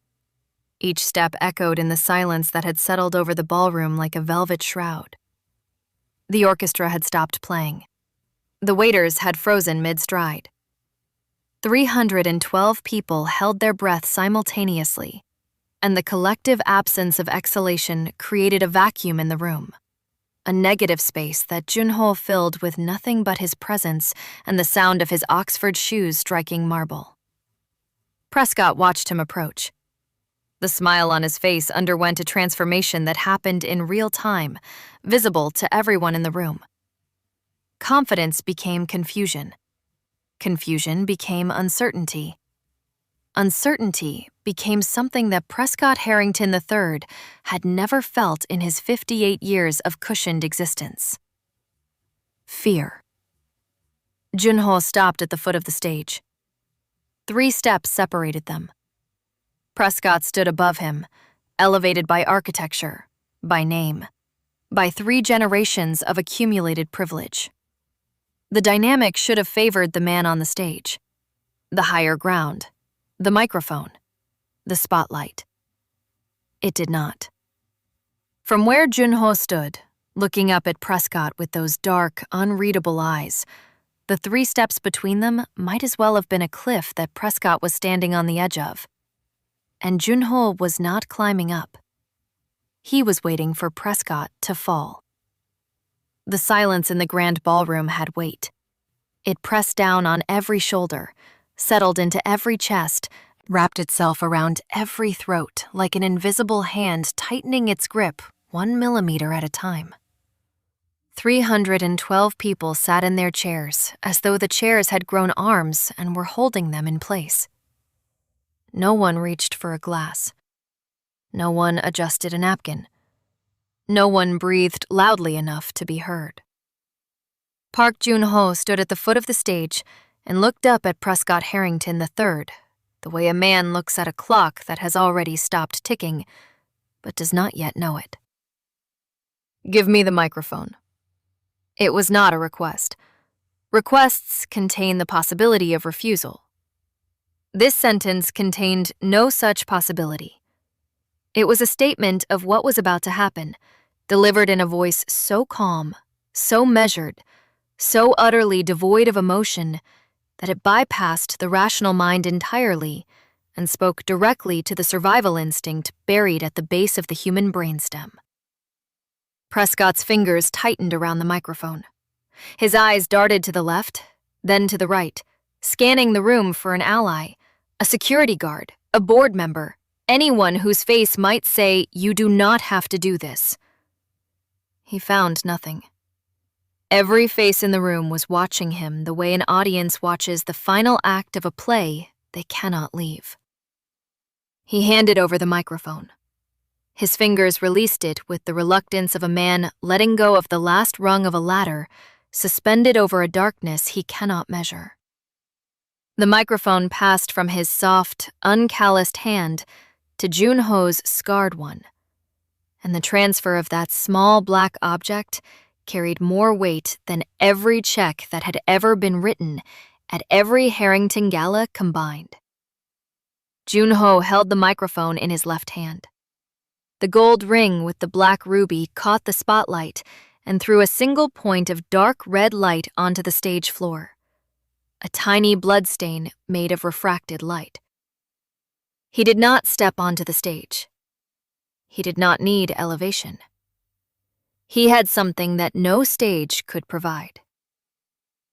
[SPEAKER 1] Each step echoed in the silence that had settled over the ballroom like a velvet shroud. The orchestra had stopped playing. The waiters had frozen mid-stride. 312 people held their breath simultaneously, and the collective absence of exhalation created a vacuum in the room, a negative space that Junho filled with nothing but his presence and the sound of his Oxford shoes striking marble. Prescott watched him approach. The smile on his face underwent a transformation that happened in real time, visible to everyone in the room. Confidence became confusion. Confusion became uncertainty. Uncertainty became something that Prescott Harrington III had never felt in his 58 years of cushioned existence. Fear. Junho stopped at the foot of the stage. 3 steps separated them. Prescott stood above him, elevated by architecture, by name, by 3 generations of accumulated privilege. The dynamic should have favored the man on the stage, the higher ground, the microphone, the spotlight. It did not. From where Junho stood, looking up at Prescott with those dark, unreadable eyes, the 3 steps between them might as well have been a cliff that Prescott was standing on the edge of. And Junho was not climbing up. He was waiting for Prescott to fall. The silence in the grand ballroom had weight. It pressed down on every shoulder, settled into every chest, wrapped itself around every throat like an invisible hand tightening its grip 1 millimeter at a time. 312 people sat in their chairs as though the chairs had grown arms and were holding them in place. No one reached for a glass. No one adjusted a napkin. No one breathed loudly enough to be heard. Park Junho stood at the foot of the stage and looked up at Prescott Harrington III, the way a man looks at a clock that has already stopped ticking, but does not yet know it. "Give me the microphone." It was not a request. Requests contain the possibility of refusal. This sentence contained no such possibility. It was a statement of what was about to happen, delivered in a voice so calm, so measured, so utterly devoid of emotion that it bypassed the rational mind entirely and spoke directly to the survival instinct buried at the base of the human brainstem. Prescott's fingers tightened around the microphone. His eyes darted to the left, then to the right, scanning the room for an ally, a security guard, a board member, anyone whose face might say, "You do not have to do this." He found nothing. Every face in the room was watching him the way an audience watches the final act of a play they cannot leave. He handed over the microphone. His fingers released it with the reluctance of a man letting go of the last rung of a ladder, suspended over a darkness he cannot measure. The microphone passed from his soft, uncalloused hand to Junho's scarred one, and the transfer of that small black object carried more weight than every check that had ever been written at every Harrington Gala combined. Junho held the microphone in his left hand. The gold ring with the black ruby caught the spotlight and threw a single point of dark red light onto the stage floor, a tiny bloodstain made of refracted light. He did not step onto the stage. He did not need elevation. He had something that no stage could provide.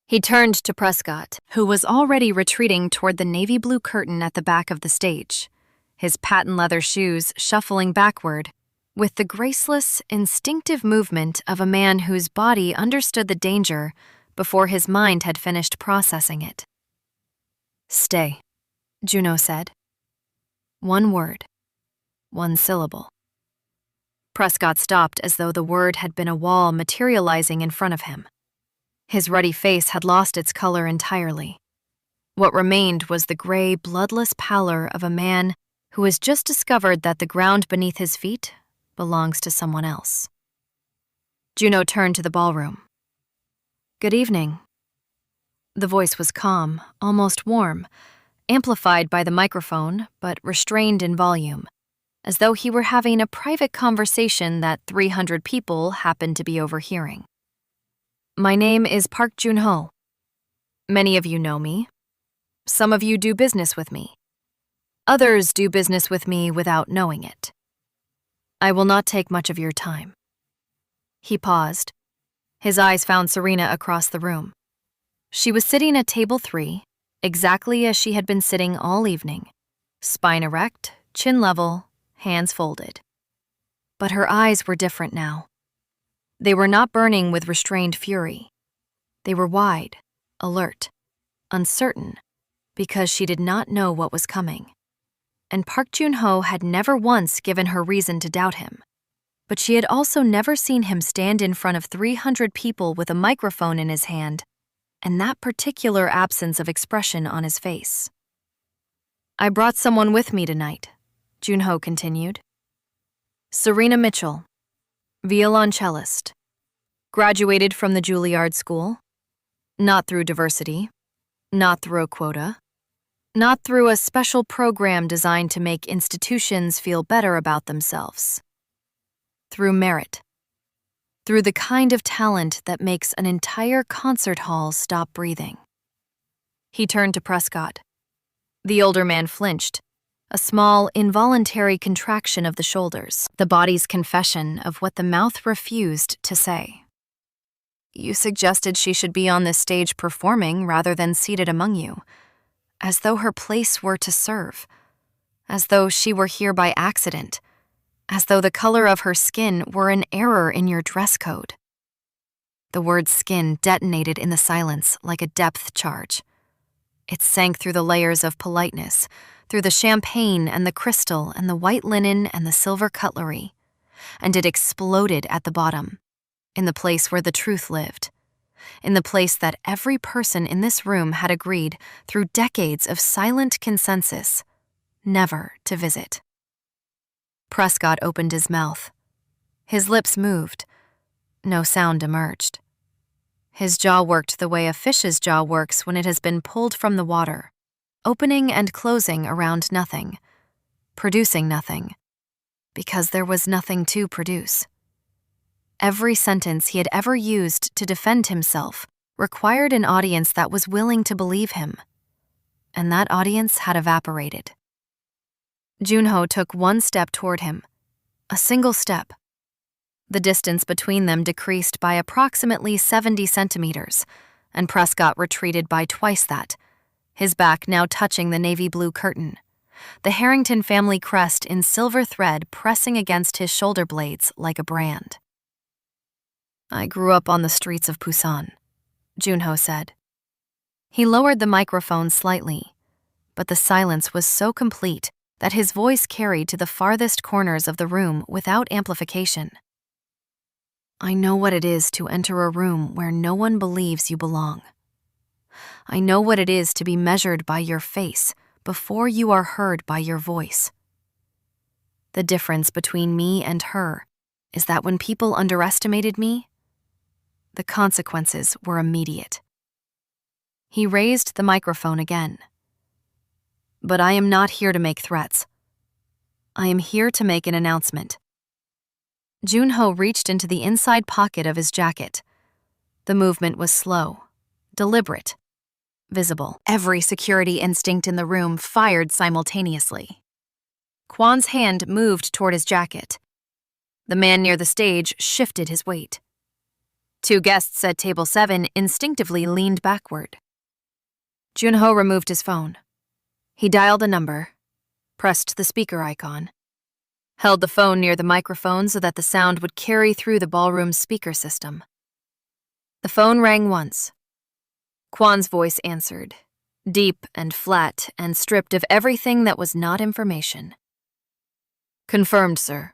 [SPEAKER 1] He turned to Prescott, who was already retreating toward the navy blue curtain at the back of the stage, his patent leather shoes shuffling backward with the graceless, instinctive movement of a man whose body understood the danger before his mind had finished processing it. "Stay," Juno said. One word, one syllable. Prescott stopped as though the word had been a wall materializing in front of him. His ruddy face had lost its color entirely. What remained was the gray, bloodless pallor of a man who has just discovered that the ground beneath his feet belongs to someone else. Juno turned to the ballroom. "Good evening." The voice was calm, almost warm, amplified by the microphone, but restrained in volume, as though he were having a private conversation that 300 people happened to be overhearing. "My name is Park Jun-ho. Many of you know me. Some of you do business with me. Others do business with me without knowing it. I will not take much of your time." He paused. His eyes found Serena across the room. She was sitting at table 3, exactly as she had been sitting all evening, spine erect, chin level, hands folded. But her eyes were different now. They were not burning with restrained fury. They were wide, alert, uncertain, because she did not know what was coming. And Park Jun-ho had never once given her reason to doubt him. But she had also never seen him stand in front of 300 people with a microphone in his hand, and that particular absence of expression on his face. "I brought someone with me tonight," Jun-ho continued. "Serena Mitchell, violoncellist, graduated from the Juilliard School, not through diversity, not through a quota, not through a special program designed to make institutions feel better about themselves. Through merit. Through the kind of talent that makes an entire concert hall stop breathing." He turned to Prescott. The older man flinched, a small, involuntary contraction of the shoulders, the body's confession of what the mouth refused to say. "You suggested she should be on this stage performing rather than seated among you, as though her place were to serve, as though she were here by accident, as though the color of her skin were an error in your dress code." The word skin detonated in the silence like a depth charge. It sank through the layers of politeness, through the champagne and the crystal and the white linen and the silver cutlery, and it exploded at the bottom, in the place where the truth lived, in the place that every person in this room had agreed through decades of silent consensus never to visit. Prescott opened his mouth. His lips moved. No sound emerged. His jaw worked the way a fish's jaw works when it has been pulled from the water, opening and closing around nothing, producing nothing, because there was nothing to produce. Every sentence he had ever used to defend himself required an audience that was willing to believe him, and that audience had evaporated. Jun-ho took one step toward him, a single step. The distance between them decreased by approximately 70 centimeters, and Prescott retreated by twice that, his back now touching the navy blue curtain, the Harrington family crest in silver thread pressing against his shoulder blades like a brand. "I grew up on the streets of Busan," Jun-ho said. He lowered the microphone slightly, but the silence was so complete that his voice carried to the farthest corners of the room without amplification. "I know what it is to enter a room where no one believes you belong. I know what it is to be measured by your face before you are heard by your voice. The difference between me and her is that when people underestimated me, the consequences were immediate." He raised the microphone again. "But I am not here to make threats. I am here to make an announcement. Junho reached into the inside pocket of his jacket. The movement was slow, deliberate, visible. Every security instinct in the room fired simultaneously. Kwan's hand moved toward his jacket. The man near the stage shifted his weight. Two guests at table 7 instinctively leaned backward. Junho removed his phone. He dialed a number, pressed the speaker icon, held the phone near the microphone so that the sound would carry through the ballroom's speaker system. The phone rang once. Kwan's voice answered, deep and flat and stripped of everything that was not information. Confirmed, sir.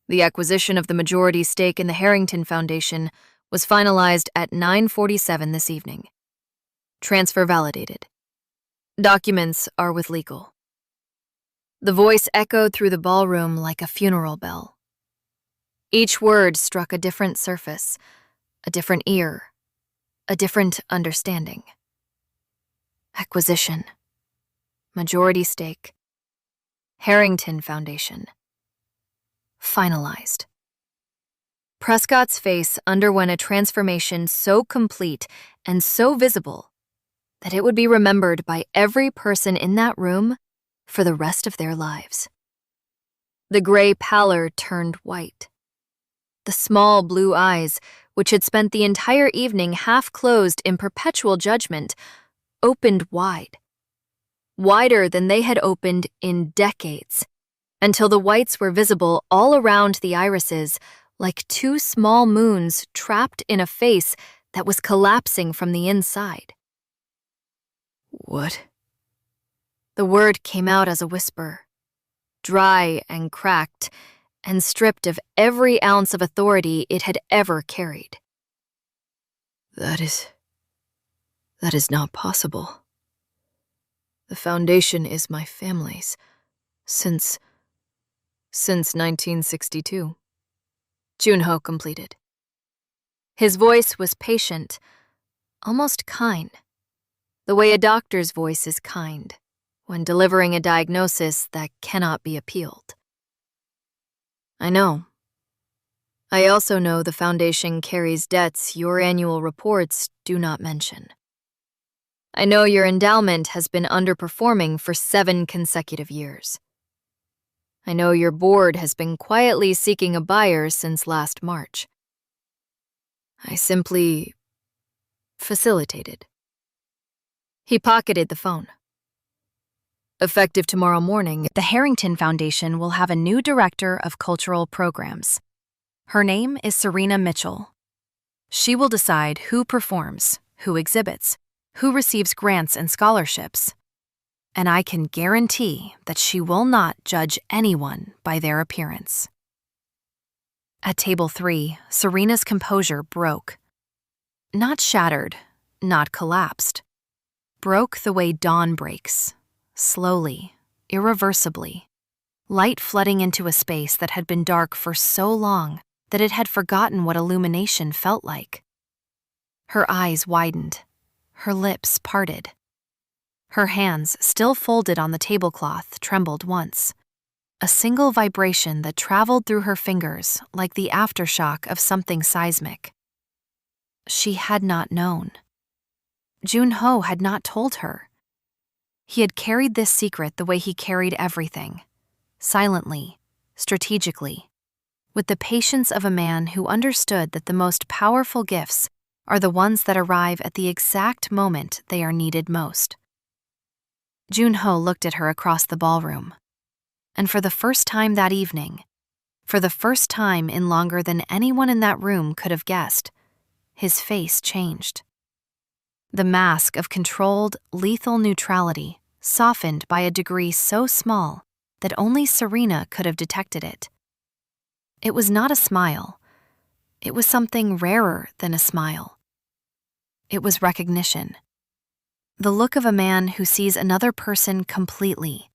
[SPEAKER 1] The acquisition of the majority stake in the Harrington Foundation was finalized at 9:47 this evening. Transfer validated. Documents are with legal. The voice echoed through the ballroom like a funeral bell. Each word struck a different surface, a different ear, a different understanding. Acquisition. Majority stake. Harrington Foundation. Finalized. Prescott's face underwent a transformation so complete and so visible that it would be remembered by every person in that room for the rest of their lives. The gray pallor turned white. The small blue eyes, which had spent the entire evening half closed in perpetual judgment, opened wide. Wider than they had opened in decades, until the whites were visible all around the irises like two small moons trapped in a face that was collapsing from the inside. What? The word came out as a whisper, dry and cracked, and stripped of every ounce of authority it had ever carried. That is not possible. The foundation is my family's, since 1962. Junho completed. His voice was patient, almost kind, the way a doctor's voice is kind when delivering a diagnosis that cannot be appealed. I know. I also know the foundation carries debts your annual reports do not mention. I know your endowment has been underperforming for 7 consecutive years. I know your board has been quietly seeking a buyer since last March. I simply facilitated. He pocketed the phone. Effective tomorrow morning, the Harrington Foundation will have a new director of cultural programs. Her name is Serena Mitchell. She will decide who performs, who exhibits, who receives grants and scholarships. And I can guarantee that she will not judge anyone by their appearance. At table 3, Serena's composure broke. Not shattered, not collapsed. Broke the way dawn breaks, slowly, irreversibly, light flooding into a space that had been dark for so long that it had forgotten what illumination felt like. Her eyes widened, her lips parted. Her hands, still folded on the tablecloth, trembled once. A single vibration that traveled through her fingers like the aftershock of something seismic. She had not known. Junho had not told her. He had carried this secret the way he carried everything, silently, strategically, with the patience of a man who understood that the most powerful gifts are the ones that arrive at the exact moment they are needed most. Junho looked at her across the ballroom, and for the first time that evening, for the first time in longer than anyone in that room could have guessed, his face changed. The mask of controlled, lethal neutrality softened by a degree so small that only Serena could have detected it. It was not a smile. It was something rarer than a smile. It was recognition. The look of a man who sees another person completely,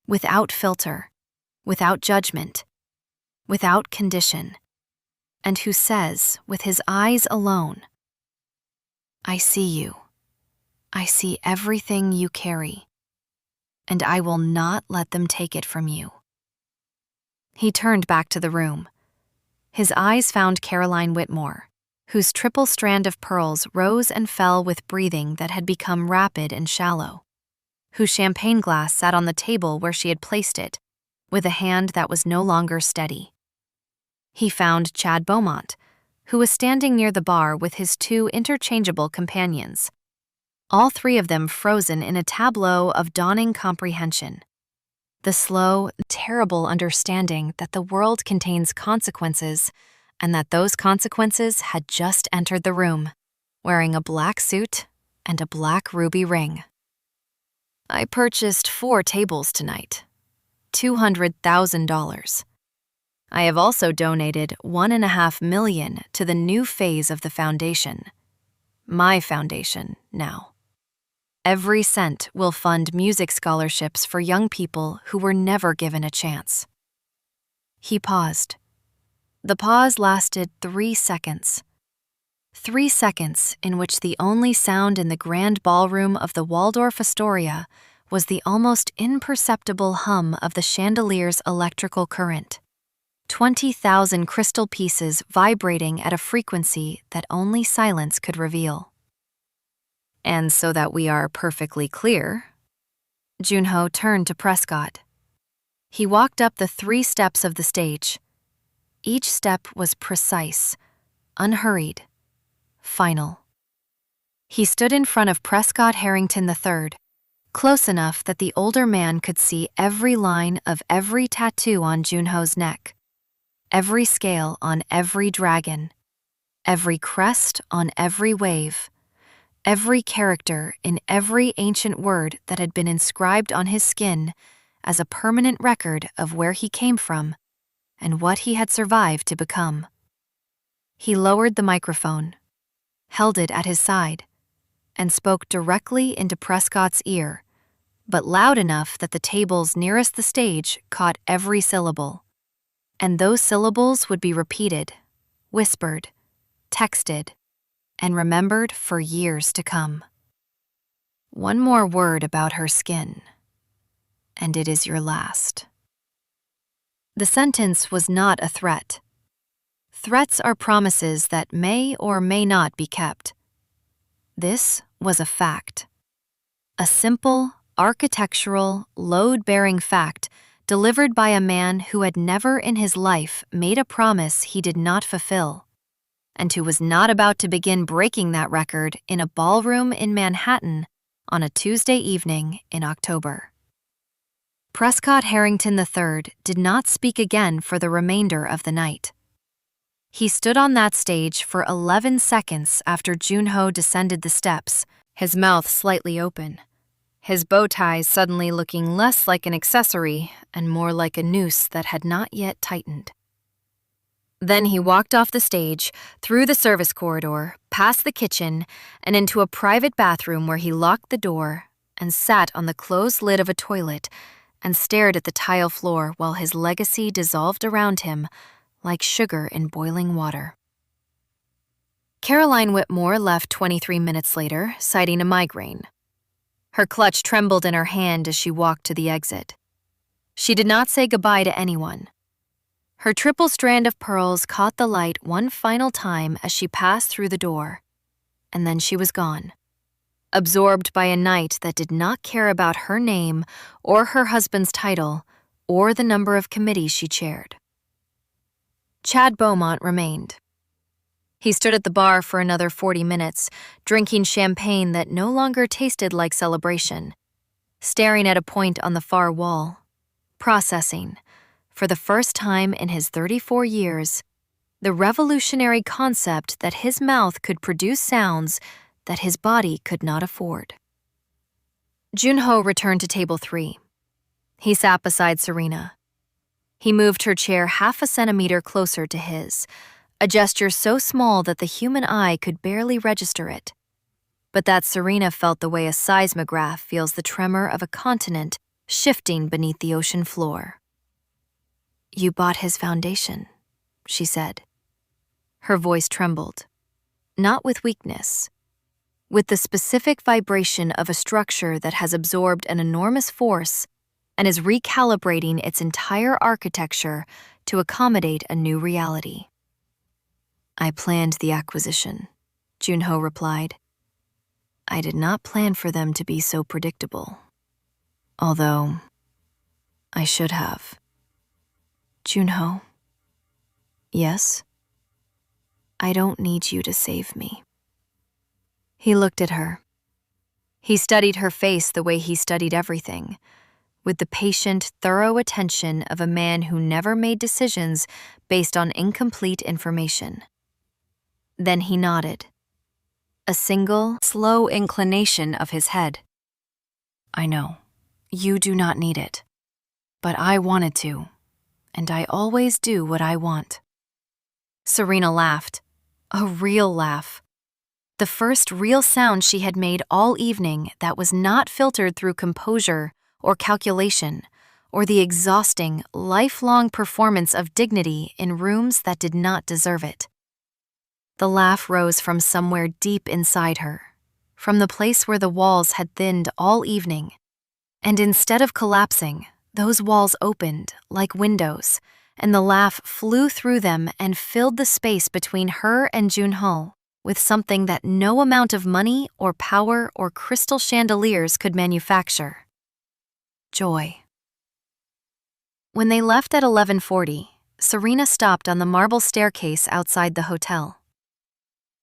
[SPEAKER 1] without filter, without judgment, without condition, and who says, with his eyes alone, I see you. I see everything you carry, and I will not let them take it from you. He turned back to the room. His eyes found Caroline Whitmore, whose triple strand of pearls rose and fell with breathing that had become rapid and shallow, whose champagne glass sat on the table where she had placed it, with a hand that was no longer steady. He found Chad Beaumont, who was standing near the bar with his two interchangeable companions, all three of them frozen in a tableau of dawning comprehension. The slow, terrible understanding that the world contains consequences, and that those consequences had just entered the room, wearing a black suit and a black ruby ring. I purchased 4 tables tonight, $200,000. I have also donated $1.5 million to the new phase of the foundation. My foundation now. Every cent will fund music scholarships for young people who were never given a chance. He paused. The pause lasted 3 seconds. 3 seconds in which the only sound in the grand ballroom of the Waldorf Astoria was the almost imperceptible hum of the chandelier's electrical current. 20,000 crystal pieces vibrating at a frequency that only silence could reveal. And so that we are perfectly clear, Junho turned to Prescott. He walked up the 3 steps of the stage. Each step was precise, unhurried, final. He stood in front of Prescott Harrington III, close enough that the older man could see every line of every tattoo on Junho's neck, every scale on every dragon, every crest on every wave, every character in every ancient word that had been inscribed on his skin as a permanent record of where he came from and what he had survived to become. He lowered the microphone, held it at his side, and spoke directly into Prescott's ear, but loud enough that the tables nearest the stage caught every syllable. And those syllables would be repeated, whispered, texted, and remembered for years to come. One more word about her skin, and it is your last. The sentence was not a threat. Threats are promises that may or may not be kept. This was a fact. A simple, architectural, load-bearing fact delivered by a man who had never in his life made a promise he did not fulfill, and who was not about to begin breaking that record in a ballroom in Manhattan on a Tuesday evening in October. Prescott Harrington III did not speak again for the remainder of the night. He stood on that stage for 11 seconds after Junho descended the steps, his mouth slightly open, his bow ties suddenly looking less like an accessory and more like a noose that had not yet tightened. Then he walked off the stage, through the service corridor, past the kitchen, and into a private bathroom where he locked the door and sat on the closed lid of a toilet and stared at the tile floor while his legacy dissolved around him like sugar in boiling water. Caroline Whitmore left 23 minutes later, citing a migraine. Her clutch trembled in her hand as she walked to the exit. She did not say goodbye to anyone. Her triple strand of pearls caught the light one final time as she passed through the door, and then she was gone, absorbed by a night that did not care about her name or her husband's title or the number of committees she chaired. Chad Beaumont remained. He stood at the bar for another 40 minutes, drinking champagne that no longer tasted like celebration, staring at a point on the far wall, processing, for the first time in his 34 years, the revolutionary concept that his mouth could produce sounds that his body could not afford. Junho returned to table 3. He sat beside Serena. He moved her chair half a centimeter closer to his, a gesture so small that the human eye could barely register it, but that Serena felt the way a seismograph feels the tremor of a continent shifting beneath the ocean floor. "You bought his foundation," she said. Her voice trembled, not with weakness, with the specific vibration of a structure that has absorbed an enormous force and is recalibrating its entire architecture to accommodate a new reality. I planned the acquisition, Junho replied. I did not plan for them to be so predictable. Although, I should have. Junho. Yes? I don't need you to save me. He looked at her. He studied her face the way he studied everything, with the patient, thorough attention of a man who never made decisions based on incomplete information. Then he nodded. A single, slow inclination of his head. I know, you do not need it. But I wanted to, and I always do what I want. Serena laughed. A real laugh. The first real sound she had made all evening that was not filtered through composure or calculation, or the exhausting, lifelong performance of dignity in rooms that did not deserve it. The laugh rose from somewhere deep inside her, from the place where the walls had thinned all evening, and instead of collapsing, those walls opened like windows, and the laugh flew through them and filled the space between her and Junho with something that no amount of money or power or crystal chandeliers could manufacture. Joy. When they left at 11:40, Serena stopped on the marble staircase outside the hotel.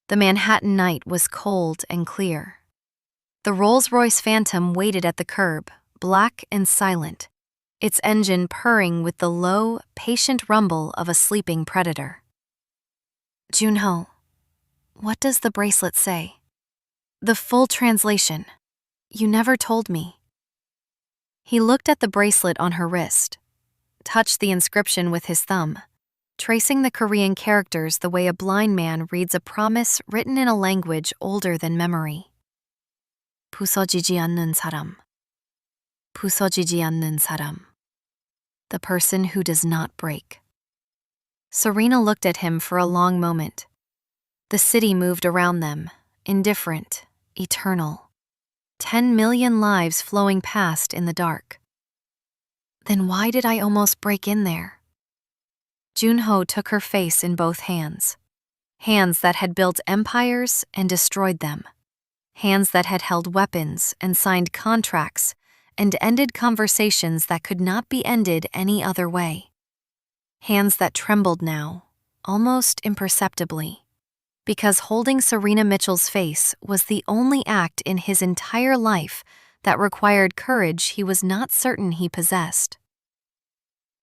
[SPEAKER 1] The Manhattan night was cold and clear. The Rolls-Royce Phantom waited at the curb, black and silent, its engine purring with the low, patient rumble of a sleeping predator. Junho, what does the bracelet say? The full translation. You never told me. He looked at the bracelet on her wrist, touched the inscription with his thumb, tracing the Korean characters the way a blind man reads a promise written in a language older than memory. 부서지지 않는 사람. 부서지지 않는 사람. The person who does not break. Serena looked at him for a long moment. The city moved around them, indifferent, eternal. 10 million lives flowing past in the dark. Then why did I almost break in there? Junho took her face in both hands. Hands that had built empires and destroyed them. Hands that had held weapons and signed contracts and ended conversations that could not be ended any other way. Hands that trembled now, almost imperceptibly, because holding Serena Mitchell's face was the only act in his entire life that required courage he was not certain he possessed.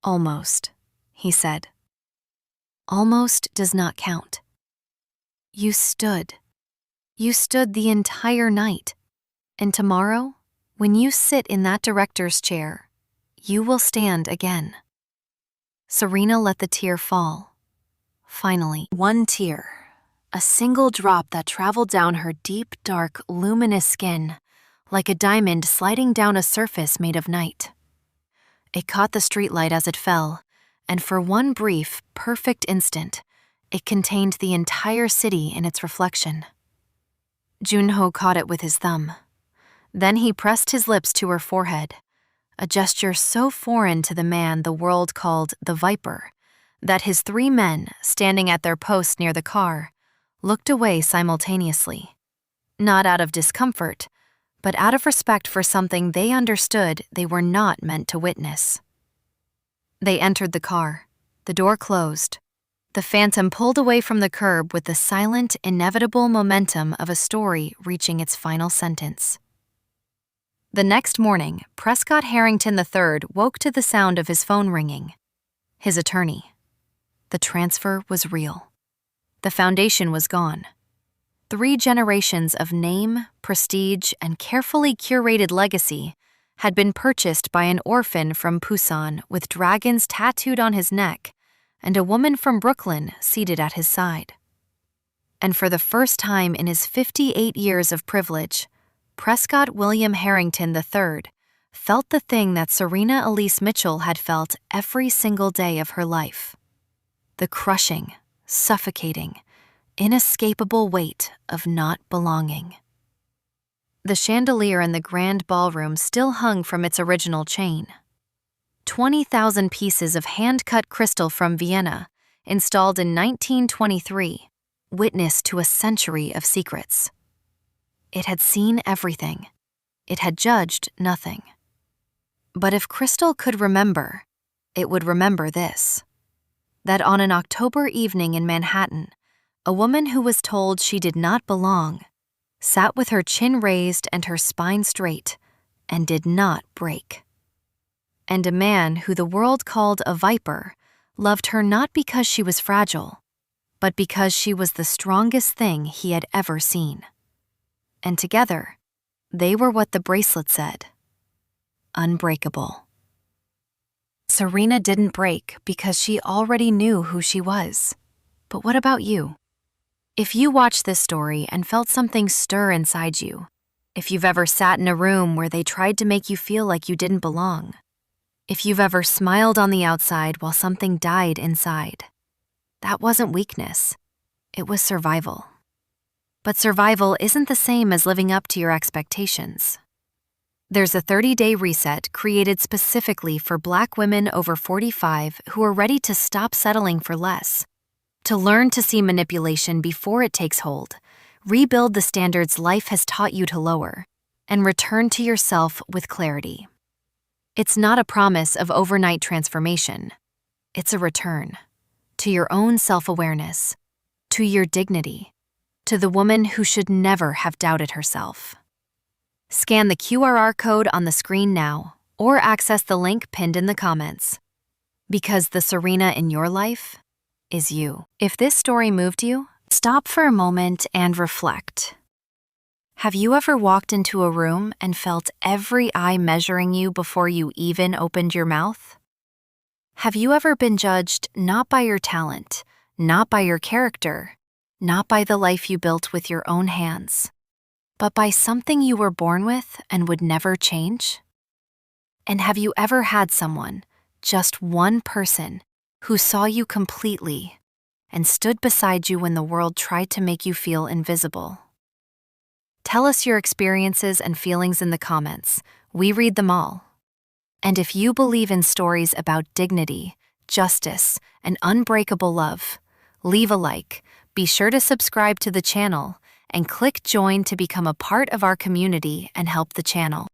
[SPEAKER 1] Almost, he said. Almost does not count. You stood. You stood the entire night, and tomorrow, when you sit in that director's chair, you will stand again. Serena let the tear fall. Finally, one tear. A single drop that traveled down her deep, dark, luminous skin, like a diamond sliding down a surface made of night. It caught the streetlight as it fell, and for one brief, perfect instant, it contained the entire city in its reflection. Junho caught it with his thumb. Then he pressed his lips to her forehead, a gesture so foreign to the man the world called the Viper, that his 3 men, standing at their posts near the car, looked away simultaneously, not out of discomfort, but out of respect for something they understood they were not meant to witness. They entered the car. The door closed. The Phantom pulled away from the curb with the silent, inevitable momentum of a story reaching its final sentence. The next morning, Prescott Harrington III woke to the sound of his phone ringing. His attorney. The transfer was real. The foundation was gone. 3 generations of name, prestige, and carefully curated legacy had been purchased by an orphan from Busan with dragons tattooed on his neck and a woman from Brooklyn seated at his side. And for the first time in his 58 years of privilege, Prescott William Harrington III felt the thing that Serena Elise Mitchell had felt every single day of her life. The crushing, suffocating, inescapable weight of not belonging. The chandelier in the grand ballroom still hung from its original chain. 20,000 pieces of hand-cut crystal from Vienna, installed in 1923, witness to a century of secrets. It had seen everything. It had judged nothing. But if Crystal could remember, it would remember this: that on an October evening in Manhattan, a woman who was told she did not belong sat with her chin raised and her spine straight and did not break. And a man who the world called a viper loved her not because she was fragile, but because she was the strongest thing he had ever seen. And together, they were what the bracelet said: unbreakable. Serena didn't break because she already knew who she was. But what about you? If you watched this story and felt something stir inside you, if you've ever sat in a room where they tried to make you feel like you didn't belong, if you've ever smiled on the outside while something died inside, that wasn't weakness. It was survival. But survival isn't the same as living up to your expectations. There's a 30-day reset created specifically for Black women over 45 who are ready to stop settling for less, to learn to see manipulation before it takes hold, rebuild the standards life has taught you to lower, and return to yourself with clarity. It's not a promise of overnight transformation. It's a return to your own self-awareness, to your dignity, to the woman who should never have doubted herself. Scan the QR code on the screen now or access the link pinned in the comments. Because the Serena in your life is you. If this story moved you, stop for a moment and reflect. Have you ever walked into a room and felt every eye measuring you before you even opened your mouth? Have you ever been judged not by your talent, not by your character, not by the life you built with your own hands, but by something you were born with and would never change? And have you ever had someone, just one person, who saw you completely and stood beside you when the world tried to make you feel invisible? Tell us your experiences and feelings in the comments. We read them all. And if you believe in stories about dignity, justice, and unbreakable love, leave a like, be sure to subscribe to the channel, and click join to become a part of our community and help the channel.